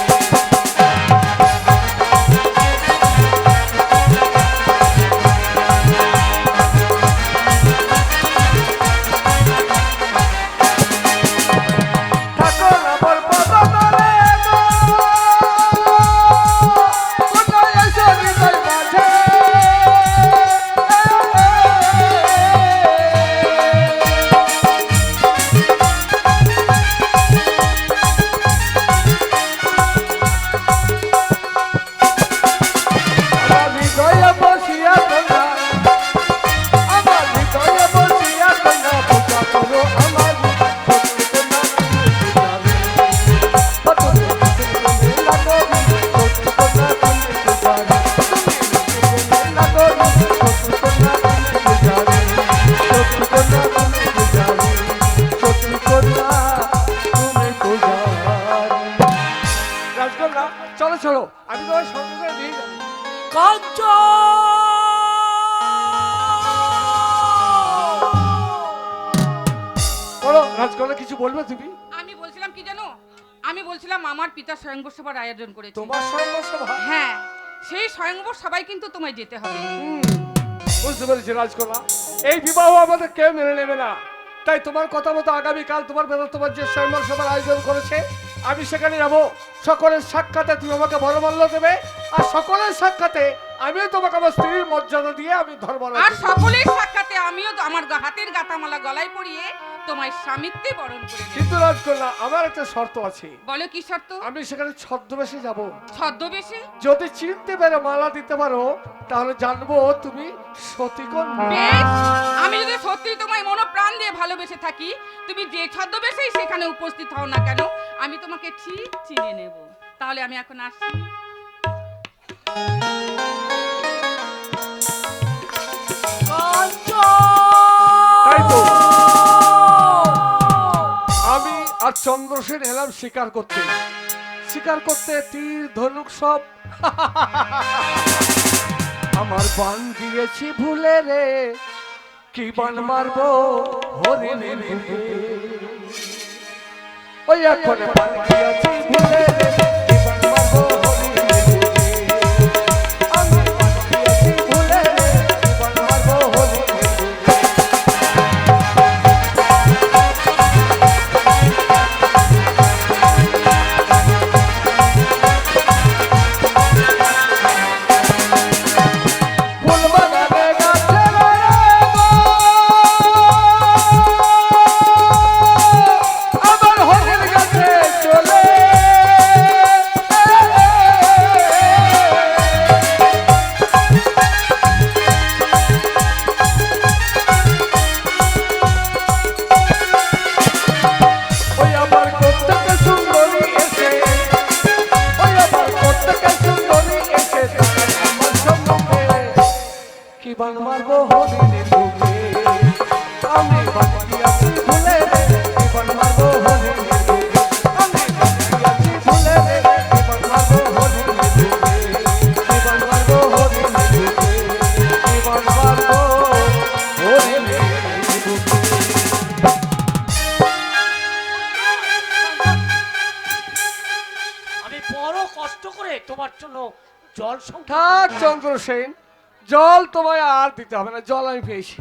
ঠাকুর আমার পদতলে গো, কন্যা এসো হৃদয় মাঝে। আমার হৃদয়ে বসিয়া কন্যা, আমার হৃদয়ে বসিয়া কন্যা পূজা করো আমার সত্যি কন্যা তুমি পূজারী। ও তুমি নতুন প্রেমের নাগরী, সত্যি কন্যা তুমি পূজারী। তুমি নতুন প্রেমের নাগরী, সত্যি কন্যা তুমি পূজারী। সত্যি কন্যা তুমি পূজারী, সত্যি কন্যা তুমি পূজারী। রাজকন্যা চলো চলো, আমি তোমার সঙ্গে করে নিয়ে যাবো। বলো রাজকন্যা, কিছু বলবে তুমি? আমি বলছিলাম কি জানো? আমি বলছিলাম আমার পিতা স্বয়ংবর সভার আয়োজন করেছে। তোমার সঙ্গে সভা? হ্যাঁ, সেই স্বয়ংবর সবাই কিন্তু তোমায় যেতে হবে। বুঝতে পেরেছি রাজকন্যা, এই বিবাহ আমাদের কেউ মেনে নেবে না। তাই তোমার কথা মতো আগামীকাল তোমার বেলা তোমার যে স্বয়ংবর সভার আয়োজন করেছে, আমি সেখানে যাব। সকলের সাক্ষাতে তুমি আমাকে বরমাল্য দেবে, আর সকলের সাক্ষাতে আমিও তোমাকে আমার স্ত্রীর মর্যাদা দিয়ে আমি ধর্মরাজ আর দেব। সকলের সাক্ষাতে আমিও আমার হাতের গাঁথামালা গলায় পরিয়ে তোমায় স্বামিত্বে বরণ করে নেব। কিন্তু রাজকন্যা, আমার একটা শর্ত আছে। বলো কি শর্ত? আমি সেখানে ছদ্মবেশে যাব। ছদ্মবেশে? যদি চিনতে পেরে মালা দিতে পারো, তাহলে জানবো তুমি সতীকন্যা। বেশ, আমি যদি সত্যি তোমায় মনোপ্রাণ দিয়ে ভালোবেসে থাকি, তুমি যে ছদ্মবেশেই সেখানে উপস্থিত হও না কেন, আমি তোমাকে ঠিক চিনে নেব। তাহলে আমি এখন আসছি। তাই তো আমি আর চন্দ্রসেন এলাম শিকার করতে। শিকার করতে তীর ধনুক সব আমার বান দিয়েছি ভুলে রে, কি বান মারবো হরিণের বুকে। ওই এখন বান দিয়েছি ভুলে রে, কি বান মারবো হরিণের বুকে। আমি বান দিয়েছি ভুলে রে, কি বান মারবো হরিণের বুকে। ফুলবাগানে গাছে রয়ে গো, আমার হরিণ গাছে চলে জীবন মারবো হরিণের বুকে আমি বাকি আছি ভুলে রে জীবন মারবো হরিণের বুকে আমি বাকি আছি ভুলে রে জীবন মারবো হরিণের বুকে জীবন মারবো হরিণের বুকে জীবন মারবো হরিণের বুকে। আমি বড় কষ্ট করে তোমার জন্য জল সংখ্যা থাক চন্দ্রসেন, জল তোমায় আর দিতে হবে না, জল আমি পেয়েছি।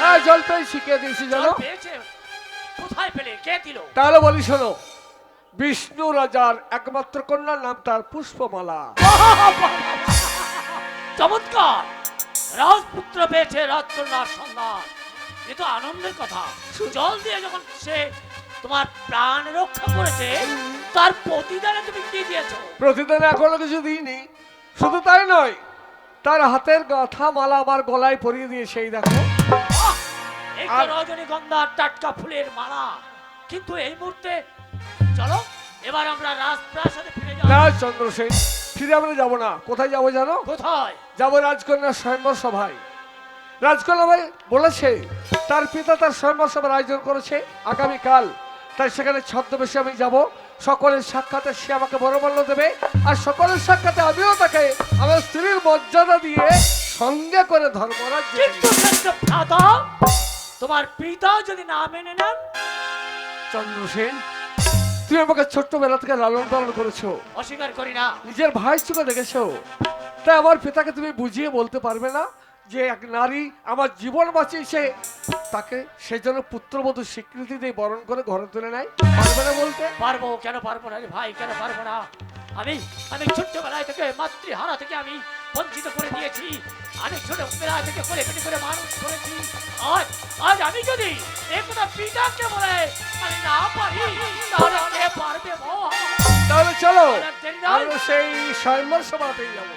হ্যাঁ জল পেয়েছি, কে দিয়েছি জানো? পেয়েছে কোথায় পেলে, কে দিল? তাহলে বলি শোনো, বিষ্ণু রাজার একমাত্র কন্যার নাম তার পুষ্পমালা। চমৎকার, রাজপুত্র পেয়েছে রাজকন্যার সন্ধান, এ তো আনন্দের কথা। জল দিয়ে যখন সে তোমার প্রাণ রক্ষা করেছে, তার প্রতিদানে তুমি কি দিয়েছো? প্রতিদিন এখনো কিছু দিইনি, শুধু তাই নয়, তার হাতের গাঁথা মালা আমার গলায় পরিয়ে দিয়ে সেই দেখো। আহ! এই তো রজনীগন্ধার টাটকা ফুলের মালা। কিন্তু এই মুহূর্তে চলো এবার আমরা রাজপ্রাসাদে ফিরে যাই। না চন্দ্রসেন, ফিরে আমরা যাবো না। কোথায় যাবো জানো? কোথায়? যাবো রাজকন্যার স্বয়ম্বর সভায়। রাজকন্যা ভাই বলেছে তার পিতা তার স্বয়ম্বর সভার আয়োজন করেছে আগামীকাল, তাই সেখানে ছদ্মবেশে আমি যাব। সকলের সাক্ষাতে সে আমাকে বরমাল্য দেবে, আর সকলের সাক্ষাতে আমিও তাকে আমার স্ত্রীর মর্যাদা দিয়ে সঙ্গে করে ধর্মরাজ যেতে কিন্তু নিয়ে যাব। ভ্রাতা, তোমার পিতা যদি না মেনে নেন? চন্দ্রসেন, তুমি আমাকে ছোট্টবেলা থেকে লালন পালন করেছো, অস্বীকার করি না। নিজের ভাই চোখে দেখেছো, তাই আমার পিতাকে তুমি বুঝিয়ে বলতে পারবে না যে এক নারী আমার জীবন বাঁচিয়েছে, তাকে সেজন্য পুত্রবধূ স্বীকৃতি দিয়ে বরণ করে ঘরে তুলে নেয়? পারবে না বলতে? পারবো, কেন পারবো না রে ভাই, কেন পারবো না? আমি আমি ছোট্টবেলায় থেকে মাতৃহারা থেকে আমি বঞ্চিত করে দিয়েছি। আমি ছোটবেলা থেকে করে পেটে করে মানুষ করেছি। আজ আজ আমি যদি একথা পিতাকে বলে আমি না পারি, তাহলে কে পারবে বল? তাহলে চলো আর দেরি নয়। আমরা সেই স্বয়ম্বর সভাতেই যাবো।